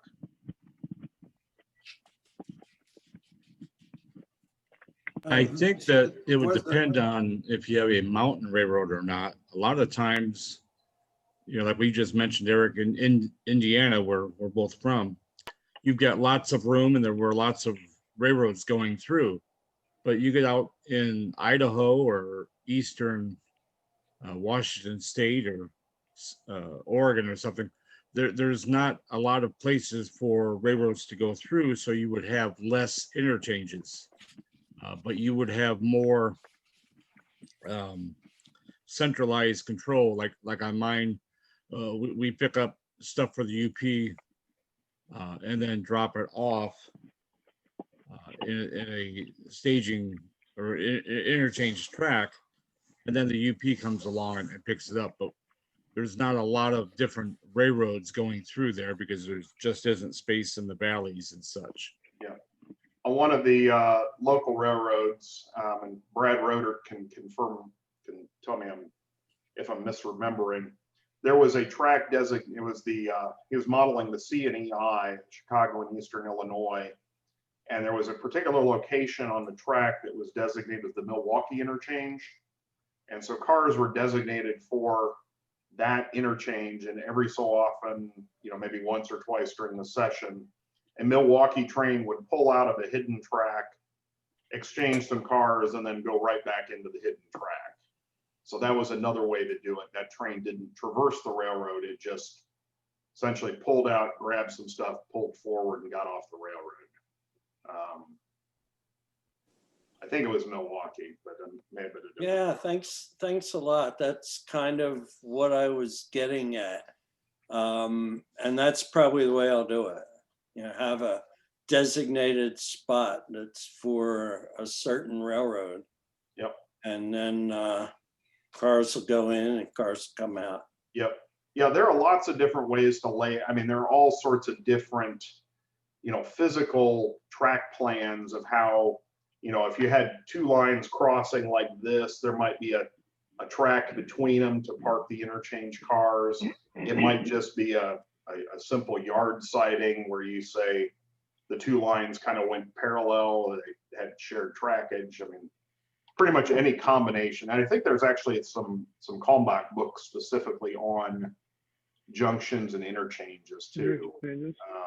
Speaker 6: I think that it would depend on if you have a mountain railroad or not. A lot of times, like we just mentioned, Eric, in Indiana, where we're both from, you've got lots of room and there were lots of railroads going through. But you get out in Idaho or Eastern Washington State or Oregon or something, there's not a lot of places for railroads to go through, so you would have less interchanges. But you would have more centralized control, like on mine. We pick up stuff for the UP and then drop it off in a staging or interchange track, and then the UP comes along and picks it up. But there's not a lot of different railroads going through there because there just isn't space in the valleys and such.
Speaker 1: Yeah. On one of the local railroads, and Brad Roeder can tell me if I'm misremembering, there was a track designated. It was he was modeling the C&EI, Chicago and Eastern Illinois, and there was a particular location on the track that was designated as the Milwaukee interchange, and so cars were designated for that interchange, and every so often, maybe once or twice during the session, a Milwaukee train would pull out of a hidden track, exchange some cars, and then go right back into the hidden track. So that was another way to do it. That train didn't traverse the railroad. It just essentially pulled out, grabbed some stuff, pulled forward, and got off the railroad. I think it was Milwaukee, but it may have been a different.
Speaker 19: Yeah, thanks a lot. That's kind of what I was getting at. And that's probably the way I'll do it. Have a designated spot that's for a certain railroad.
Speaker 1: Yep.
Speaker 19: And then cars will go in and cars will come out.
Speaker 1: Yep. Yeah, there are lots of different ways to lay. I mean, there are all sorts of different, physical track plans of how, if you had 2 lines crossing like this, there might be a track between them to park the interchange cars. It might just be a simple yard siding where you say the 2 lines kind of went parallel, they had shared trackage. I mean, pretty much any combination. And I think there's actually some Kalmbach books specifically on junctions and interchanges too.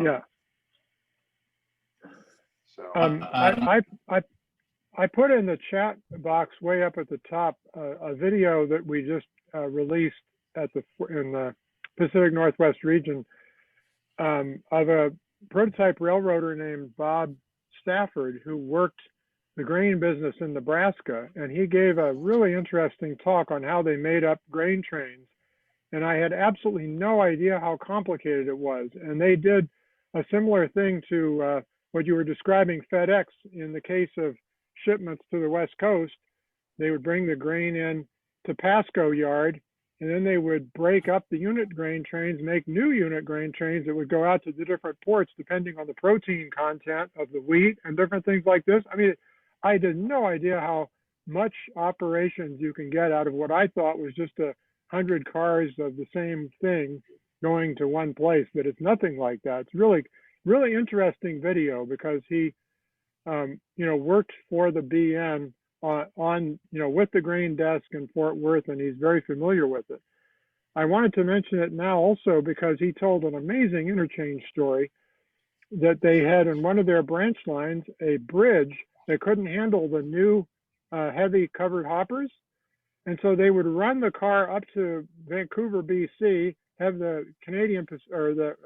Speaker 10: Yeah.
Speaker 1: So
Speaker 10: I put in the chat box way up at the top a video that we just released in the Pacific Northwest region of a prototype railroader named Bob Stafford, who worked the grain business in Nebraska, and he gave a really interesting talk on how they made up grain trains. And I had absolutely no idea how complicated it was. And they did a similar thing to what you were describing FedEx in the case of shipments to the West Coast. They would bring the grain in to Pasco yard, and then they would break up the unit grain trains, make new unit grain trains that would go out to the different ports depending on the protein content of the wheat and different things like this. I mean, I had no idea how much operations you can get out of what I thought was just 100 cars of the same thing going to one place, but it's nothing like that. It's really, really interesting video because he, worked for the BN on with the grain desk in Fort Worth, and he's very familiar with it. I wanted to mention it now also because he told an amazing interchange story that they had in one of their branch lines a bridge that couldn't handle the new heavy covered hoppers. And so they would run the car up to Vancouver, BC, have the Canadian or the,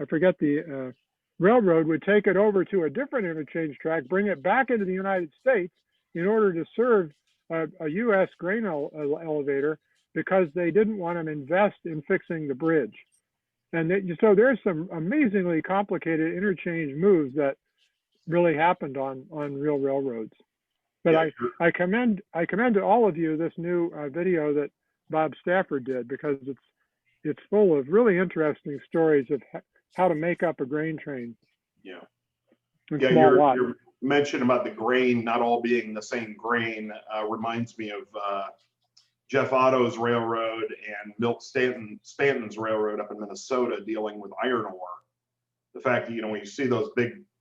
Speaker 10: I forget the railroad would take it over to a different interchange track, bring it back into the United States in order to serve a U.S. grain elevator because they didn't want to invest in fixing the bridge. And so there's some amazingly complicated interchange moves that really happened on real railroads. But
Speaker 1: Yeah,
Speaker 10: I commend to all of you this new video that Bob Stafford did because it's full of really interesting stories of how to make up a grain train.
Speaker 1: Yeah.
Speaker 10: in
Speaker 1: Yeah,
Speaker 10: small lots.
Speaker 1: your mention about the grain not all being the same grain reminds me of Jeff Otto's railroad and Milt Stanton's railroad up in Minnesota dealing with iron ore. The fact that, when you see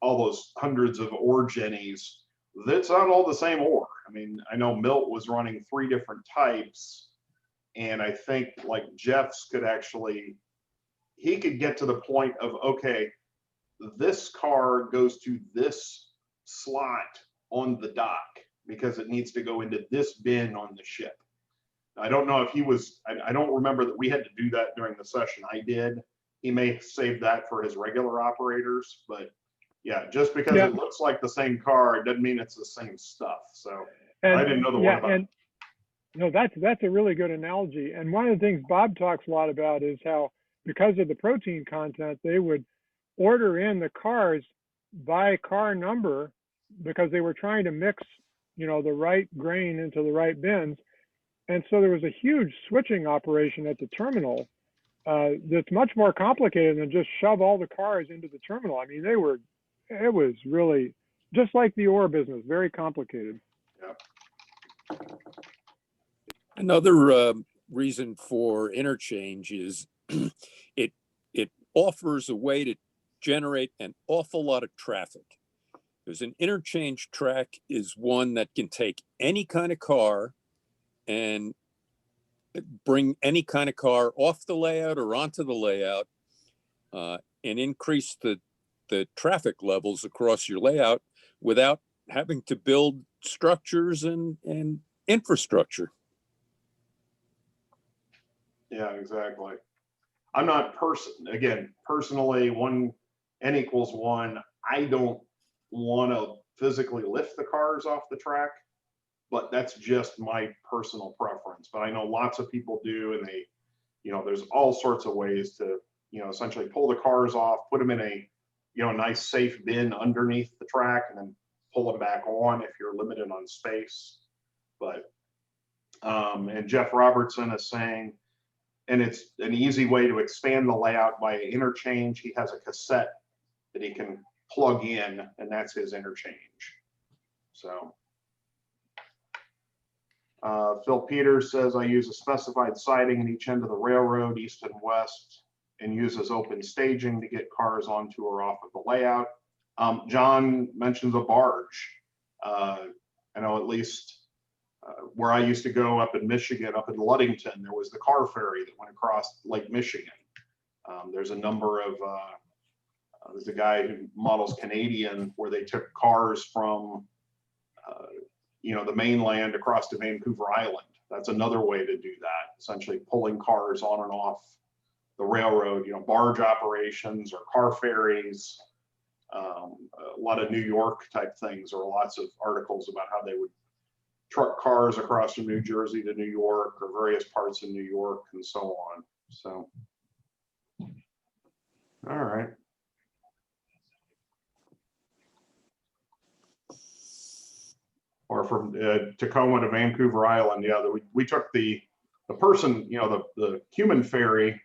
Speaker 1: all those hundreds of ore jennies, that's not all the same ore. I mean, I know Milt was running 3 different types, and I think like Jeff's he could get to the point of, okay, this car goes to this slot on the dock because it needs to go into this bin on the ship. I don't know if I don't remember that we had to do that during the session I did. He may save that for his regular operators, but yeah, just because it looks like the same car, it doesn't mean it's the same stuff. So I didn't know the one about.
Speaker 10: No, that's a really good analogy. And one of the things Bob talks a lot about is how, because of the protein content, they would order in the cars by car number because they were trying to mix, the right grain into the right bins. And so there was a huge switching operation at the terminal that's much more complicated than just shove all the cars into the terminal. I mean, it was really just like the ore business, very complicated.
Speaker 1: Yeah.
Speaker 14: Another reason for interchange is it offers a way to generate an awful lot of traffic. Because an interchange track is one that can take any kind of car and bring any kind of car off the layout or onto the layout and increase the traffic levels across your layout without having to build structures and infrastructure.
Speaker 1: Yeah, exactly. I'm not personally, n equals 1. I don't want to physically lift the cars off the track, but that's just my personal preference. But I know lots of people do, and they, there's all sorts of ways to, essentially pull the cars off, put them in a, nice safe bin underneath the track, and then pull them back on if you're limited on space. But, and Jeff Robertson is saying, and it's an easy way to expand the layout by interchange. He has a cassette that he can plug in, and that's his interchange. So Phil Peters says, I use a specified siding in each end of the railroad, east and west, and uses open staging to get cars onto or off of the layout. John mentions a barge. I know at least where I used to go up in Michigan, up in Ludington, there was the car ferry that went across Lake Michigan. There's a number of, there's a guy who models Canadian where they took cars from, the mainland across to Vancouver Island. That's another way to do that, essentially pulling cars on and off the railroad, barge operations or car ferries. A lot of New York type things, or lots of articles about how they would truck cars across from New Jersey to New York or various parts of New York and so on. So, all right. or from Tacoma to Vancouver Island. Yeah, we took the person, the human ferry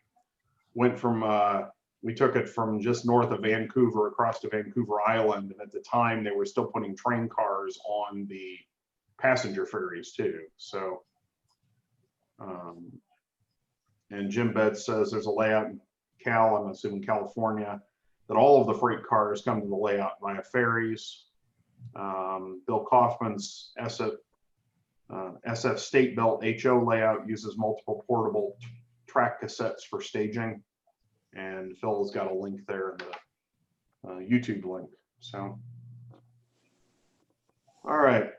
Speaker 1: went from, we took it from just north of Vancouver across to Vancouver Island. And at the time they were still putting train cars on the passenger ferries too. So, and Jim Betts says there's a layout in I'm assuming California, that all of the freight cars come to the layout via ferries. Bill Kaufman's SF State Belt HO layout uses multiple portable track cassettes for staging. And Phil has got a link there in the YouTube link. So, all right.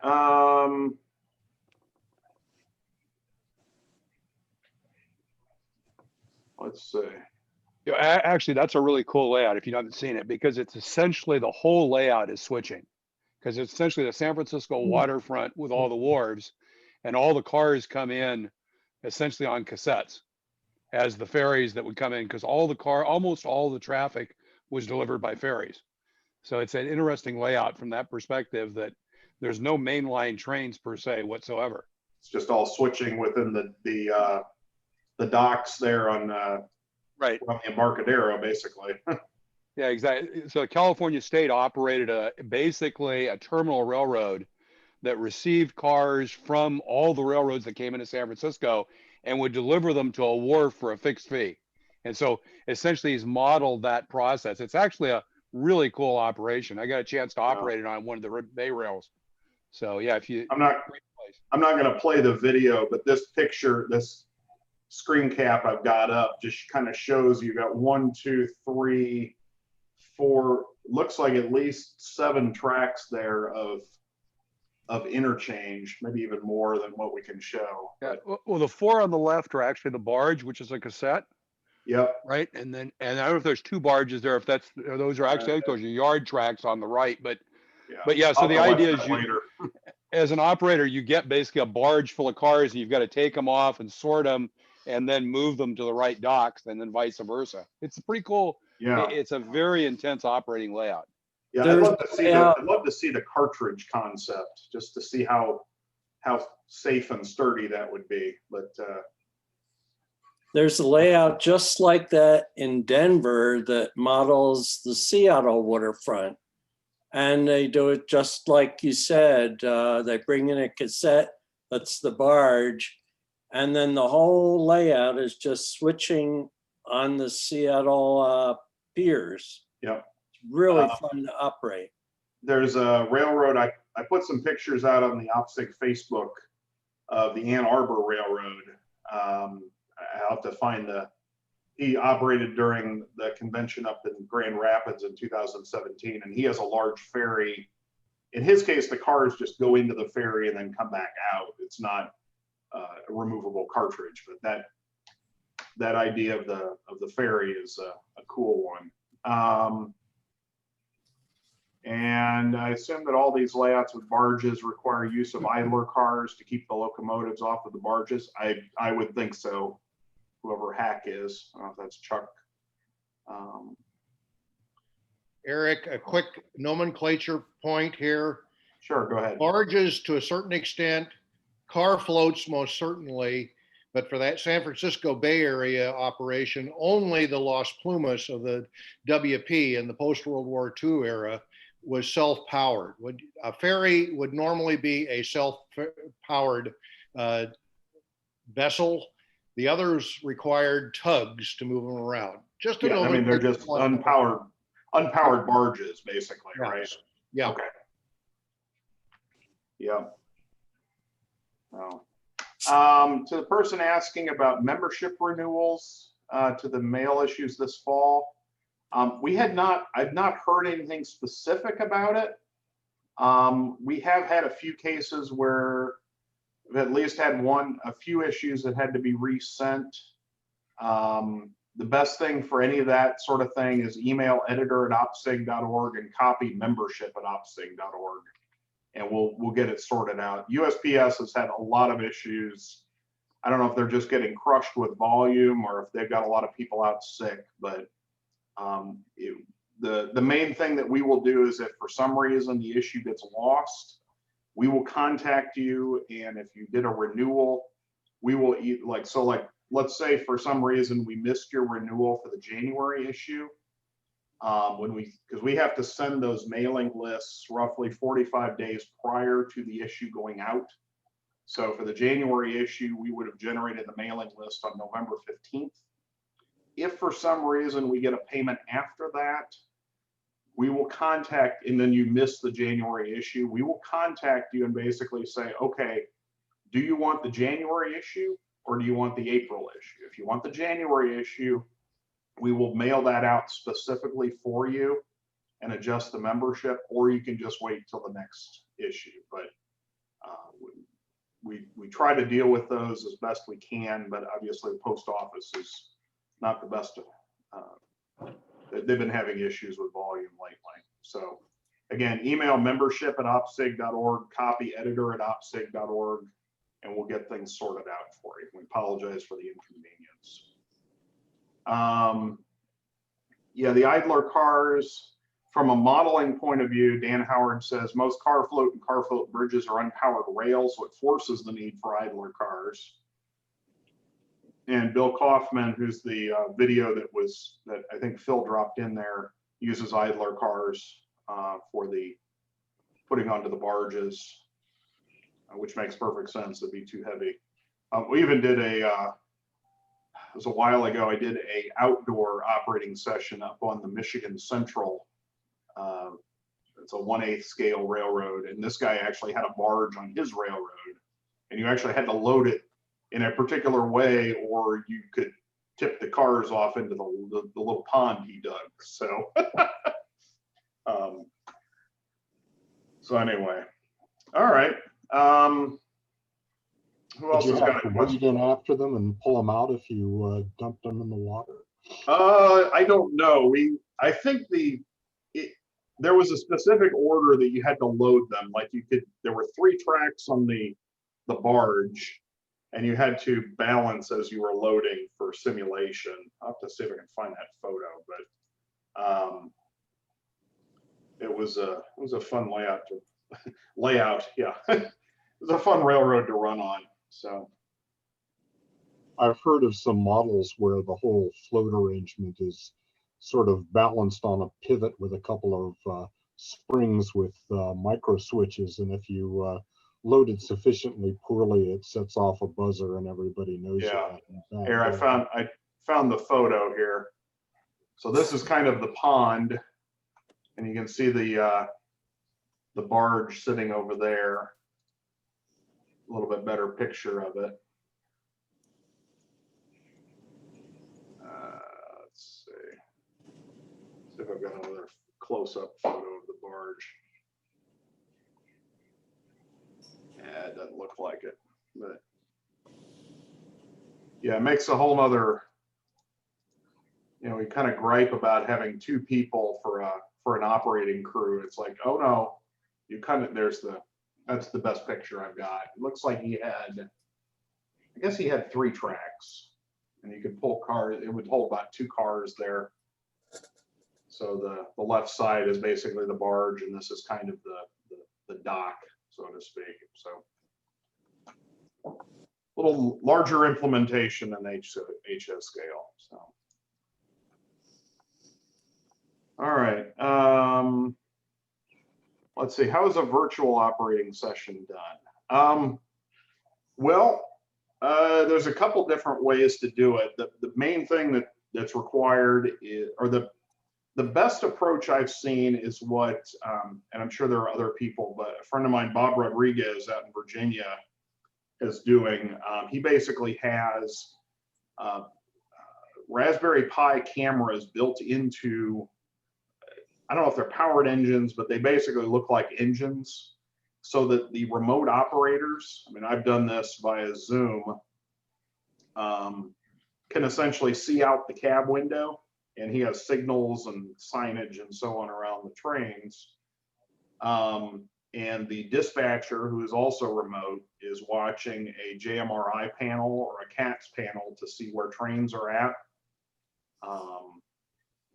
Speaker 1: Let's see.
Speaker 7: Actually, that's a really cool layout if you haven't seen it, because it's essentially the whole layout is switching, because it's essentially the San Francisco waterfront with all the wharves, and all the cars come in essentially on cassettes as the ferries that would come in, because almost all the traffic was delivered by ferries. So it's an interesting layout from that perspective, that there's no mainline trains per se whatsoever.
Speaker 1: It's just all switching within the docks there on
Speaker 7: right
Speaker 1: on the Embarcadero, basically.
Speaker 7: Yeah, exactly. So California State operated basically a terminal railroad that received cars from all the railroads that came into San Francisco and would deliver them to a wharf for a fixed fee. And so essentially he's modeled that process. It's actually a really cool operation. I got a chance to operate it on one of the Bay Rails. So yeah,
Speaker 1: I'm not going to play the video, but this picture, this screen cap I've got up just kind of shows you got 1, 2, 3, 4, looks like at least 7 tracks there of interchange, maybe even more than what we can show.
Speaker 7: Yeah, well, the 4 on the left are actually the barge, which is a cassette.
Speaker 1: Yep.
Speaker 7: Right, and I don't know if there's 2 barges there. If those are actually, I think those are yard tracks on the right. But yeah. So the idea is as an operator, you get basically a barge full of cars, and you've got to take them off and sort them, and then move them to the right docks, and then vice versa. It's pretty cool.
Speaker 1: Yeah.
Speaker 7: It's a very intense operating layout.
Speaker 1: Yeah, I'd love to see the cartridge concept, just to see how safe and sturdy that would be. But
Speaker 19: there's a layout just like that in Denver that models the Seattle waterfront. And they do it just like you said. They bring in a cassette, that's the barge, and then the whole layout is just switching on the Seattle piers.
Speaker 1: Yeah.
Speaker 19: It's really fun to operate.
Speaker 1: There's a railroad, I put some pictures out on the OPSIG Facebook of the Ann Arbor Railroad. I'll have to find he operated during the convention up in Grand Rapids in 2017, and he has a large ferry. In his case, the cars just go into the ferry and then come back out. It's not a removable cartridge, but that idea of the ferry is a cool one. And I assume that all these layouts with barges require use of idler cars to keep the locomotives off of the barges. I would think so. Whoever Hack is, I don't know if that's Chuck.
Speaker 20: Eric, a quick nomenclature point here.
Speaker 1: Sure, go ahead.
Speaker 20: Barges to a certain extent, car floats most certainly, but for that San Francisco Bay Area operation, only the Las Plumas of the WP in the post-World War II era was self-powered. A ferry would normally be a self-powered vessel. The others required tugs to move them around. Just
Speaker 1: I mean, they're just unpowered barges, basically, right?
Speaker 20: Yeah.
Speaker 1: Okay. Yeah. To the person asking about membership renewals, to the mail issues this fall, I've not heard anything specific about it. We have had a few cases where we've at least had a few issues that had to be resent. The best thing for any of that sort of thing is email editor@opsig.org and copy membership@opsig.org, and we'll get it sorted out. USPS has had a lot of issues. I don't know if they're just getting crushed with volume or if they've got a lot of people out sick, but the main thing that we will do is if for some reason the issue gets lost, we will contact you, and if you did a renewal, we will let's say for some reason we missed your renewal for the January issue. Because we have to send those mailing lists roughly 45 days prior to the issue going out. So for the January issue, we would have generated the mailing list on November 15th. If for some reason we get a payment after that, we will contact, and then you miss the January issue, we will contact you and basically say, okay, do you want the January issue or do you want the April issue? If you want the January issue, we will mail that out specifically for you and adjust the membership, or you can just wait till the next issue. But we try to deal with those as best we can, but obviously the post office is not the best. They've been having issues with volume lately. So again, email membership@opsig.org, copy editor@opsig.org, and we'll get things sorted out for you. We apologize for the inconvenience. Yeah, the idler cars, from a modeling point of view, Dan Howard says most car float and car float bridges are unpowered rails, so it forces the need for idler cars. And Bill Kaufman, who's the video that I think Phil dropped in there, uses idler cars for the putting onto the barges, which makes perfect sense. It'd be too heavy. We even did it was a while ago, I did a outdoor operating session up on the Michigan Central. It's a 1/8 scale railroad, and this guy actually had a barge on his railroad, and you actually had to load it in a particular way, or you could tip the cars off into the little pond he dug. So, so anyway, all right. Who else
Speaker 9: Did you
Speaker 1: has
Speaker 9: have
Speaker 1: got
Speaker 9: to wade in after them and pull them out if you dumped them in the water?
Speaker 1: I don't know. I think there was a specific order that you had to load them. Like there were 3 tracks on the barge, and you had to balance as you were loading for simulation. I'll have to see if I can find that photo, but it was a fun layout. Yeah, it was a fun railroad to run on. So
Speaker 9: I've heard of some models where the whole float arrangement is sort of balanced on a pivot with a couple of springs with micro switches, and if you load it sufficiently poorly, it sets off a buzzer and everybody knows.
Speaker 1: yeah,
Speaker 9: you.
Speaker 1: here I found the photo here. So this is kind of the pond, and you can see the barge sitting over there. A little bit better picture of it. Let's see if I've got another close-up photo of the barge. Yeah, it doesn't look like it, but yeah, it makes a whole nother, we kind of gripe about having 2 people for an operating crew. It's like, oh no, that's the best picture I've got. It looks like I guess he had 3 tracks, and you could pull cars. It would hold about 2 cars there. So the left side is basically the barge, and this is kind of the dock, so to speak. So a little larger implementation than HS scale. So all right. Let's see, how is a virtual operating session done? Well, there's a couple different ways to do it. The main thing that's required is, or the best approach I've seen is what, and I'm sure there are other people, but a friend of mine, Bob Rodriguez out in Virginia, is doing. He basically has Raspberry Pi cameras built into, I don't know if they're powered engines, but they basically look like engines, so that the remote operators, I mean, I've done this via Zoom, can essentially see out the cab window, and he has signals and signage and so on around the trains. And the dispatcher, who is also remote, is watching a JMRI panel or a CATS panel to see where trains are at.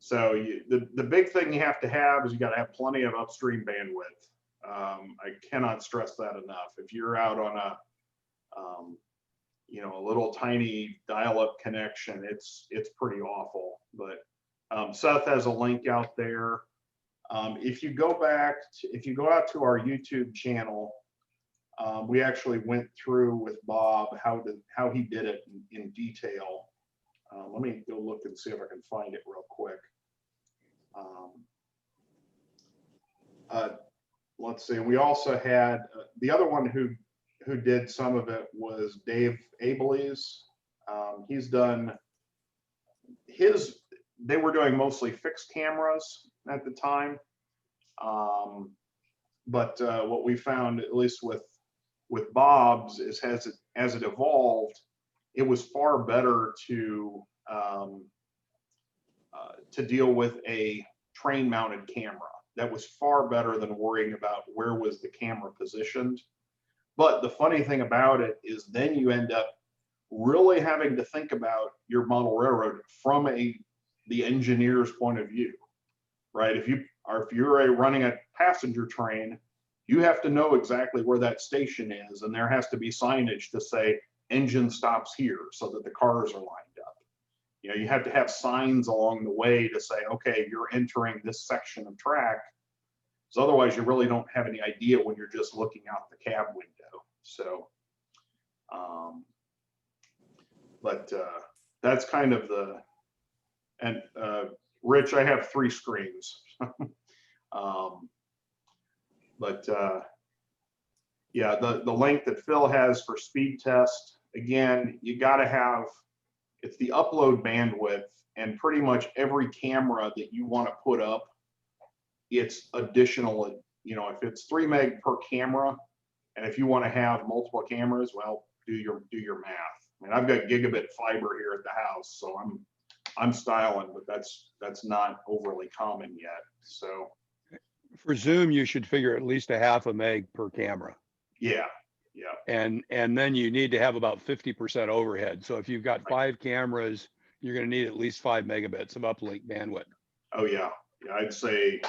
Speaker 1: So the big thing you have to have is you got to have plenty of upstream bandwidth. I cannot stress that enough. If you're out on a, a little tiny dial-up connection, it's pretty awful. But Seth has a link out there. If you go out to our YouTube channel, we actually went through with Bob how he did it in detail. Let me go look and see if I can find it real quick. Let's see. We also had the other one who did some of it was Dave Abelys. He's done they were doing mostly fixed cameras at the time. But what we found, at least with Bob's, is as it evolved, it was far better to deal with a train mounted camera. That was far better than worrying about where was the camera positioned. But the funny thing about it is then you end up really having to think about your model railroad from the engineer's point of view, right? If you're running a passenger train, you have to know exactly where that station is, and there has to be signage to say engine stops here so that the cars are lined up. You have to have signs along the way to say, okay, you're entering this section of track. So otherwise you really don't have any idea when you're just looking out the cab window. So, that's kind of and Rich, I have 3 screens. Yeah, the link that Phil has for speed test, again, you got to have, it's the upload bandwidth, and pretty much every camera that you want to put up, it's additional, if it's 3 meg per camera, and if you want to have multiple cameras, well, do your math. I mean, I've got gigabit fiber here at the house, so I'm styling, but that's not overly common yet. So
Speaker 7: For Zoom, you should figure at least a half a meg per camera.
Speaker 1: yeah.
Speaker 7: And then you need to have about 50% overhead. So if you've got 5 cameras, you're going to need at least 5 megabits of uplink bandwidth.
Speaker 1: Oh yeah, I'd say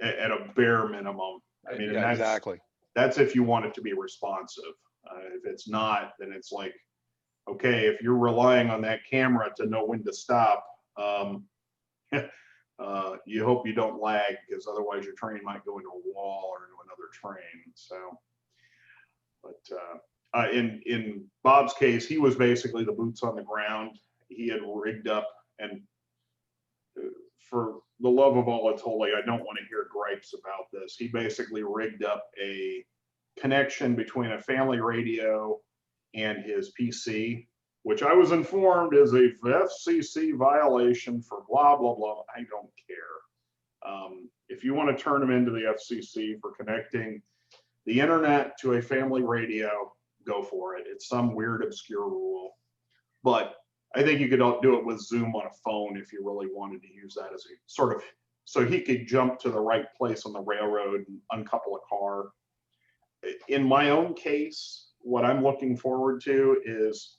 Speaker 1: at a bare minimum. I mean,
Speaker 7: yeah, exactly.
Speaker 1: That's if you want it to be responsive. If it's not, then it's like, okay, if you're relying on that camera to know when to stop, you hope you don't lag, because otherwise your train might go into a wall or into another train. So, but in Bob's case, he was basically the boots on the ground. He had rigged up, and for the love of all that's holy, I don't want to hear gripes about this. He basically rigged up a connection between a family radio and his PC, which I was informed is a FCC violation for blah, blah, blah. I don't care. If you want to turn them into the FCC for connecting the internet to a family radio, go for it. It's some weird, obscure rule. But I think you could do it with Zoom on a phone if you really wanted to use that as a sort of, so he could jump to the right place on the railroad and uncouple a car. In my own case, what I'm looking forward to is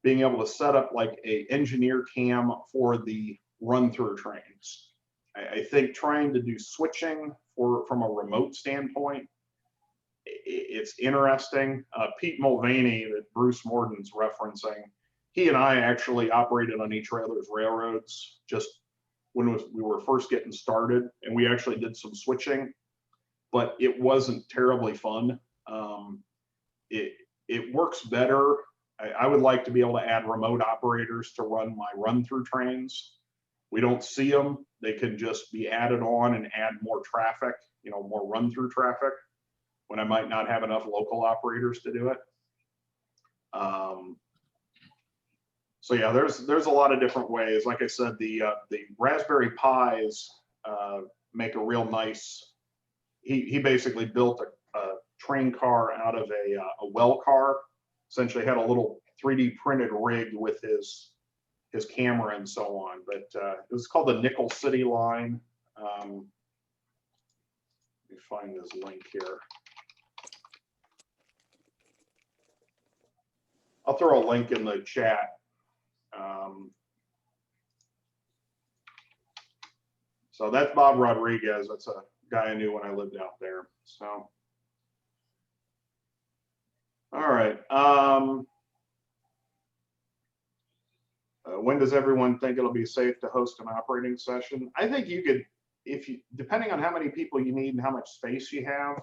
Speaker 1: being able to set up like a engineer cam for the run-through trains. I think trying to do switching from a remote standpoint, it's interesting. Pete Mulvaney that Bruce Morden's referencing, he and I actually operated on each other's railroads just when we were first getting started, and we actually did some switching, but it wasn't terribly fun. It works better. I would like to be able to add remote operators to run my run-through trains. We don't see them. They can just be added on and add more traffic, more run-through traffic when I might not have enough local operators to do it. So yeah, there's a lot of different ways. Like I said, the Raspberry Pis make a real nice. He basically built a train car out of a well car. Essentially had a little 3D printed rig with his camera and so on. But it was called the Nickel City line. Let me find this link here. I'll throw a link in the chat. So that's Bob Rodriguez. That's a guy I knew when I lived out there. So, all right. When does everyone think it'll be safe to host an operating session? I think you could, depending on how many people you need and how much space you have,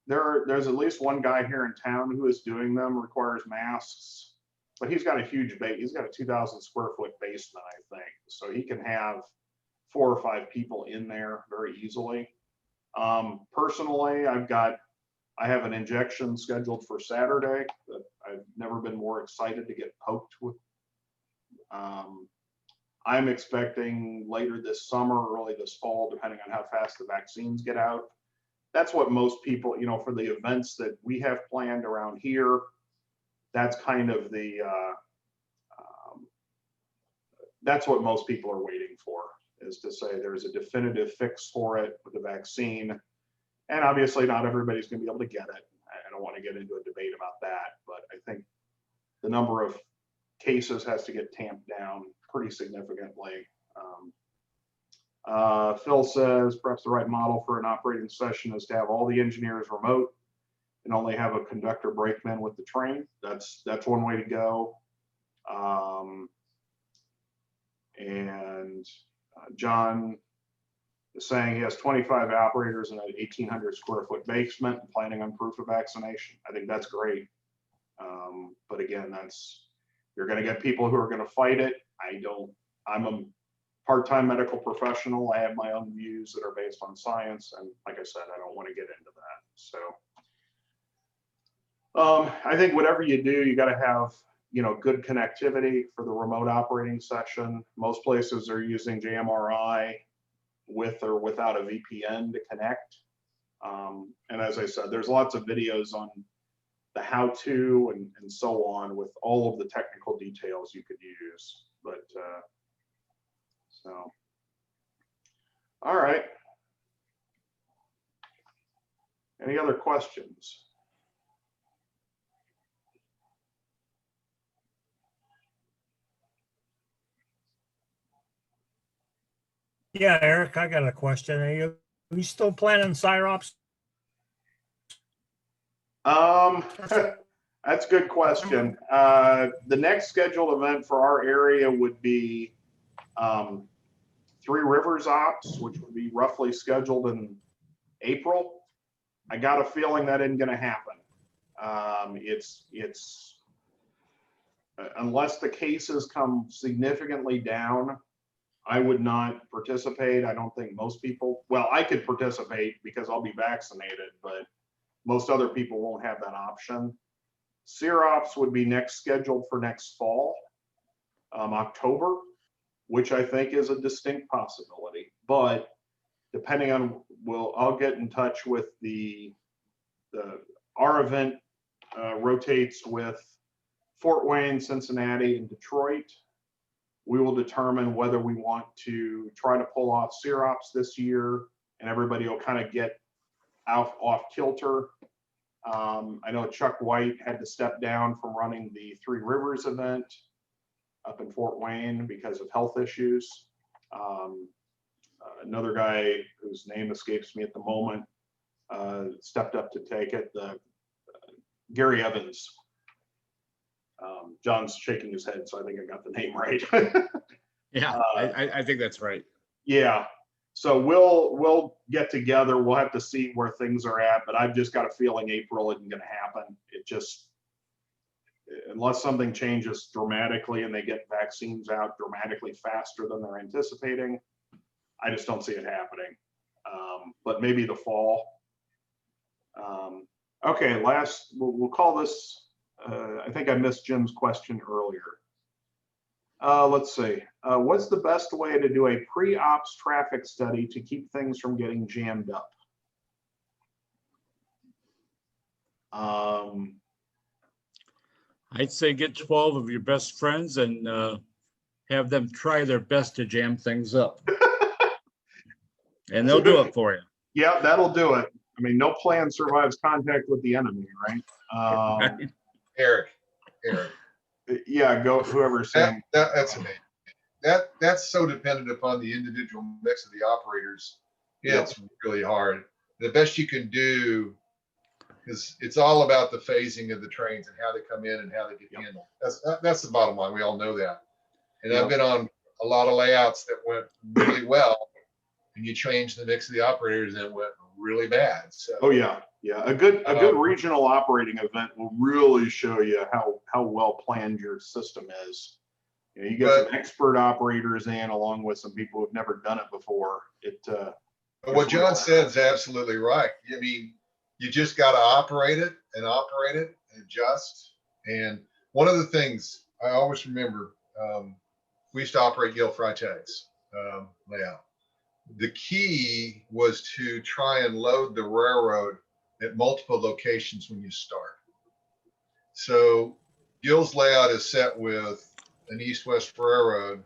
Speaker 1: there's at least one guy here in town who is doing them, requires masks, but he's got a huge base. He's got a 2,000 square foot basement, I think. So he can have 4 or 5 people in there very easily. Personally, I have an injection scheduled for Saturday that I've never been more excited to get poked with. I'm expecting later this summer, early this fall, depending on how fast the vaccines get out. That's what most people, for the events that we have planned around here, that's kind of that's what most people are waiting for, is to say there's a definitive fix for it with the vaccine. And obviously not everybody's going to be able to get it. I don't want to get into a debate about that, but I think the number of cases has to get tamped down pretty significantly. Phil says perhaps the right model for an operating session is to have all the engineers remote and only have a conductor brakeman with the train. That's one way to go. John is saying he has 25 operators in an 1,800 square foot basement and planning on proof of vaccination. I think that's great. But again, you're going to get people who are going to fight it. I'm a part-time medical professional. I have my own views that are based on science. And like I said, I don't want to get into that. So I think whatever you do, you got to have, good connectivity for the remote operating session. Most places are using JMRI with or without a VPN to connect. And as I said, there's lots of videos on the how-to and so on with all of the technical details you could use. But so, all right. Any other questions?
Speaker 21: Yeah, Eric, I got a question. Are you still planning CyRops?
Speaker 1: That's a good question. The next scheduled event for our area would be Three Rivers Ops, which would be roughly scheduled in April. I got a feeling that isn't going to happen. It's unless the cases come significantly down, I would not participate. I don't think most people, well, I could participate because I'll be vaccinated, but most other people won't have that option. CyRops would be scheduled for next fall, October, which I think is a distinct possibility. But depending on, I'll get in touch with our event rotates with Fort Wayne, Cincinnati, and Detroit. We will determine whether we want to try to pull off CyRops this year, and everybody will kind of get off kilter. I know Chuck White had to step down from running the Three Rivers event up in Fort Wayne because of health issues. Another guy whose name escapes me at the moment stepped up to take it, Gary Evans. John's shaking his head, so I think I got the name right.
Speaker 6: Yeah, I think that's right.
Speaker 1: Yeah. So we'll get together. We'll have to see where things are at, but I've just got a feeling April isn't going to happen. It just, unless something changes dramatically and they get vaccines out dramatically faster than they're anticipating, I just don't see it happening. But maybe the fall. Okay, we'll call this. I think I missed Jim's question earlier. Let's see. What's the best way to do a pre-ops traffic study to keep things from getting jammed up?
Speaker 6: I'd say get 12 of your best friends and have them try their best to jam things up. And they'll do it for you.
Speaker 1: Yeah, that'll do it. I mean, no plan survives contact with the enemy, right?
Speaker 8: Eric.
Speaker 1: Yeah, go whoever's saying.
Speaker 8: That's amazing. That's so dependent upon the individual mix of the operators. It's really hard. The best you can do is it's all about the phasing of the trains and how they come in and how they get handled. That's the bottom line. We all know that. And I've been on a lot of layouts that went really well, and you change the mix of the operators and it went really bad. So
Speaker 1: Oh yeah, yeah. A good regional operating event will really show you how well planned your system is. You know, you get some expert operators in along with some people who've never done it before.
Speaker 8: But what John said is absolutely right. I mean, you just got to operate it and adjust. And one of the things I always remember, we used to operate Yale Freitags layout. The key was to try and load the railroad at multiple locations when you start. So Gill's layout is set with an east-west railroad,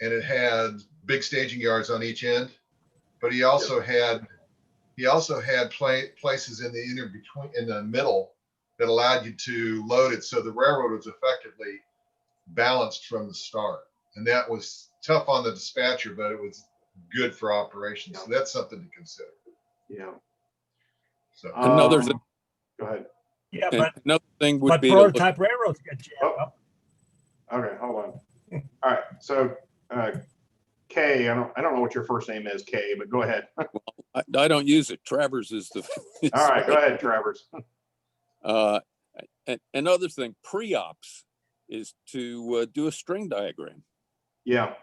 Speaker 8: and it had big staging yards on each end, but he also had places in the middle that allowed you to load it, so the railroad was effectively balanced from the start. And that was tough on the dispatcher, but it was good for operations. So that's something to consider.
Speaker 1: Yeah.
Speaker 8: So
Speaker 14: Another thing.
Speaker 1: Go ahead.
Speaker 21: Yeah,
Speaker 14: And
Speaker 21: but
Speaker 14: another thing would be
Speaker 21: prototype railroads get jammed up.
Speaker 1: Okay, hold on. All right, so Kay, I don't know what your first name is, Kay, but go ahead.
Speaker 14: I don't use it. Travers is the.
Speaker 1: All right, go ahead, Travers.
Speaker 14: Another thing, pre-ops is to do a string diagram.
Speaker 1: Yeah,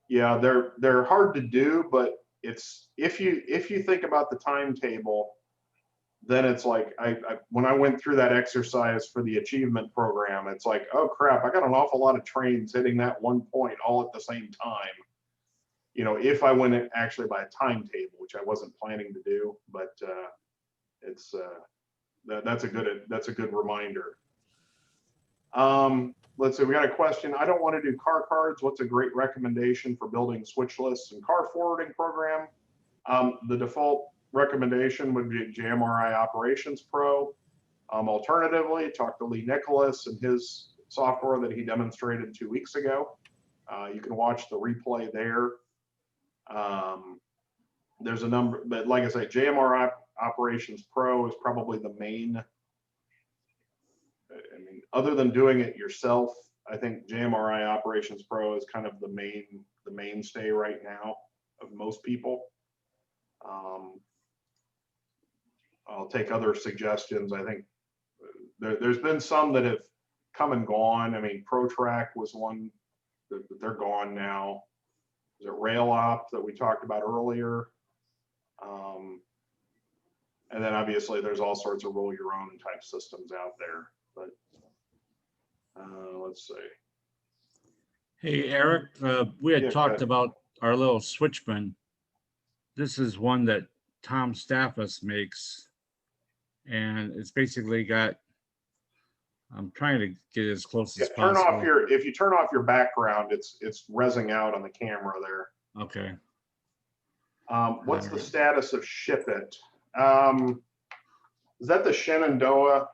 Speaker 1: yeah, they're hard to do, but it's if you think about the timetable, then it's like when I went through that exercise for the achievement program, it's like, oh crap, I got an awful lot of trains hitting that one point all at the same time. You know, if I went actually by a timetable, which I wasn't planning to do, but it's that's a good reminder. Let's see, we got a question. I don't want to do car cards. What's a great recommendation for building switch lists and car forwarding program? The default recommendation would be JMRI Operations Pro. Alternatively, talk to Lee Nicholas and his software that he demonstrated 2 weeks ago. You can watch the replay there. There's a number, but like I say, JMRI Operations Pro is probably the main. I mean, other than doing it yourself, I think JMRI Operations Pro is kind of the mainstay right now of most people. I'll take other suggestions. I think there's been some that have come and gone. I mean, ProTrack was one that they're gone now. There's a RailOps that we talked about earlier. And then obviously there's all sorts of roll your own type systems out there. But let's see.
Speaker 6: Hey, Eric, we had talked about our little switchman. This is one that Tom Staffus makes. And it's basically got, I'm trying to get as close as possible.
Speaker 1: If you turn off your background, it's rezzing out on the camera there.
Speaker 6: Okay.
Speaker 1: What's the status of Ship It? Is that the Shenandoah?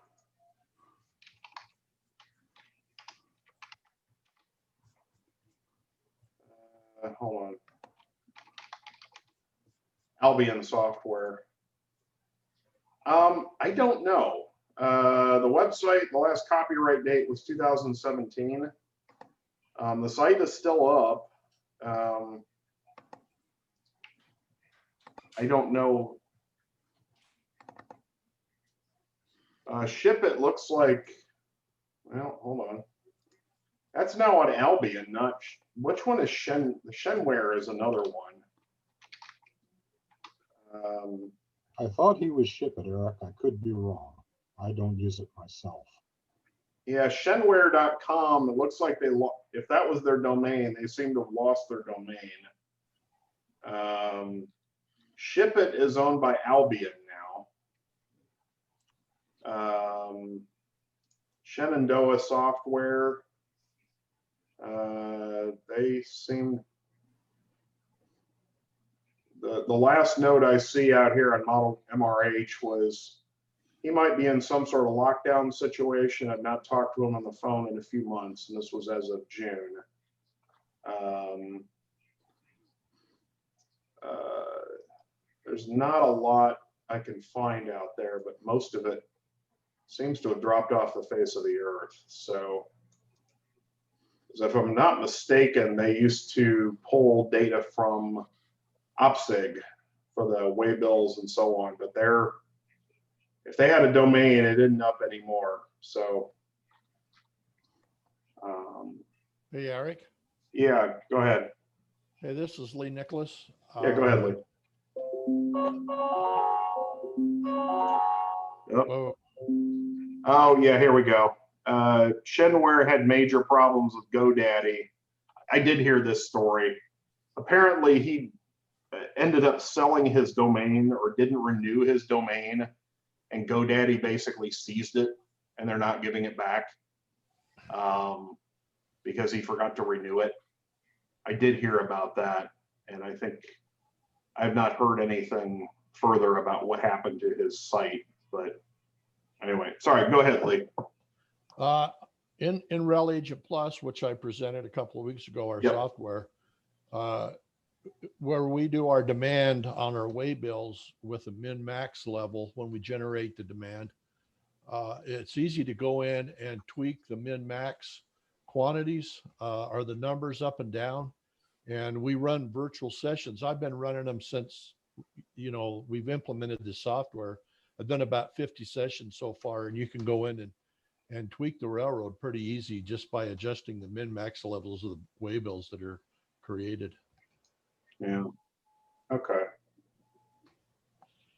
Speaker 1: Hold on. Albion software. I don't know. The website, the last copyright date was 2017. The site is still up. I don't know. Ship It looks like, well, hold on. That's now on Albion, not, which one is Shen? The Shenware is another one.
Speaker 9: I thought he was Ship It, Eric. I could be wrong. I don't use it myself.
Speaker 1: Yeah, Shenware.com. It looks like if that was their domain, they seem to have lost their domain. Ship It is owned by Albion now. Shenandoah Software. They seem. The last note I see out here on Model MRH was he might be in some sort of lockdown situation. I've not talked to him on the phone in a few months, and this was as of June. there's not a lot I can find out there, but most of it seems to have dropped off the face of the earth. So, if I'm not mistaken, they used to pull data from OPSIG for the waybills and so on, but if they had a domain, it isn't up anymore. So,
Speaker 3: Hey, Eric.
Speaker 1: yeah, go ahead.
Speaker 3: Hey, this is Lee Nicholas.
Speaker 1: Yeah, go ahead, Lee. Yep. Oh, yeah, here we go. Shenware had major problems with GoDaddy. I did hear this story. Apparently, he ended up selling his domain or didn't renew his domain, and GoDaddy basically seized it, and they're not giving it back because he forgot to renew it. I did hear about that, and I think I've not heard anything further about what happened to his site. But anyway, sorry, go ahead, Lee.
Speaker 3: In Rel Agent Plus, which I presented a couple of weeks ago, our software, where we do our demand on our waybills with a min-max level when we generate the demand, it's easy to go in and tweak the min-max quantities or the numbers up and down. And we run virtual sessions. I've been running them since, we've implemented the software. I've done about 50 sessions so far, and you can go in and tweak the railroad pretty easy just by adjusting the min-max levels of the waybills that are created.
Speaker 1: Yeah. Okay.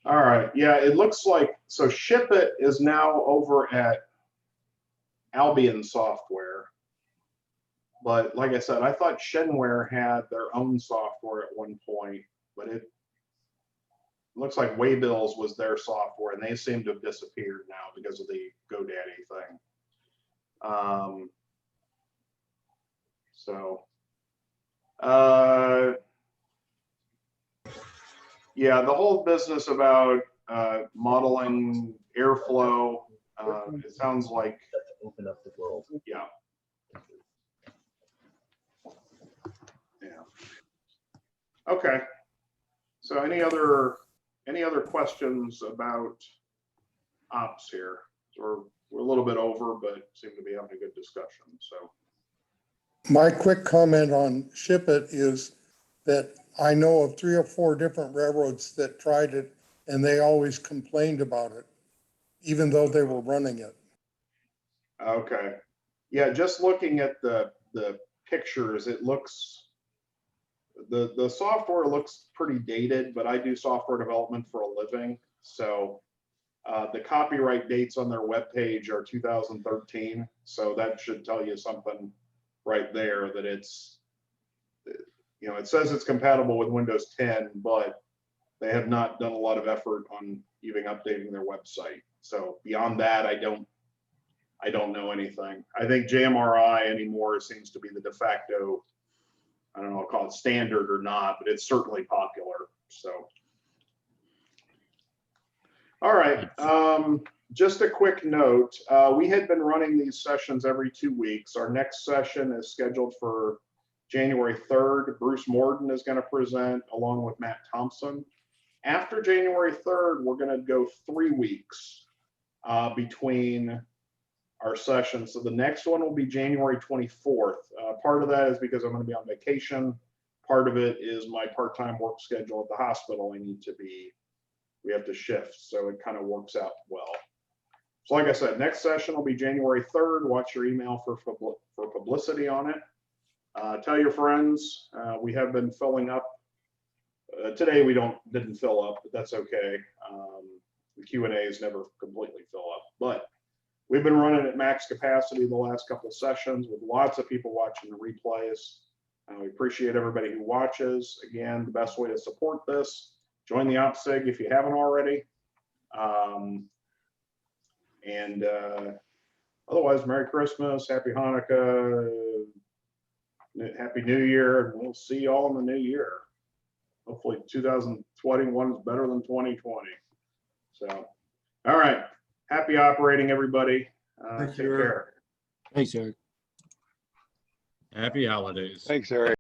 Speaker 1: All right. Yeah, it looks like, so Ship It is now over at Albion Software. But like I said, I thought Shenware had their own software at one point, but it looks like Waybills was their software, and they seem to have disappeared now because of the GoDaddy thing. Yeah, the whole business about modeling airflow, it sounds like
Speaker 22: open up the world.
Speaker 1: Yeah. Okay. So any other questions about ops here? We're a little bit over, but seem to be having a good discussion. So
Speaker 23: my quick comment on Ship It is that I know of 3 or 4 different railroads that tried it, and they always complained about it, even though they were running it.
Speaker 1: okay. Yeah, just looking at the pictures, it looks, the software looks pretty dated, but I do software development for a living. So the copyright dates on their webpage are 2013. So that should tell you something right there, that it's, it says it's compatible with Windows 10, but they have not done a lot of effort on even updating their website. So beyond that, I don't know anything. I think JMRI anymore seems to be the de facto, I don't know, I'll call it standard or not, but it's certainly popular. So, all right. Just a quick note. We had been running these sessions every 2 weeks. Our next session is scheduled for January 3rd. Bruce Morden is going to present along with Matt Thompson. After January 3rd, we're going to go 3 weeks between our sessions. So the next one will be January 24th. Part of that is because I'm going to be on vacation. Part of it is my part-time work schedule at the hospital. We have to shift. So it kind of works out well. So like I said, next session will be January 3rd. Watch your email for publicity on it. Tell your friends. We have been filling up. Today we didn't fill up, but that's okay. The Q&As never completely fill up, but we've been running at max capacity the last couple of sessions with lots of people watching the replays. We appreciate everybody who watches. Again, the best way to support this, join the OPSIG if you haven't already. Otherwise, Merry Christmas, Happy Hanukkah, Happy New Year, and we'll see you all in the new year. Hopefully 2021 is better than 2020. So, all right. Happy operating, everybody. Take care.
Speaker 3: Thanks, Eric.
Speaker 6: Happy holidays.
Speaker 7: Thanks, Eric.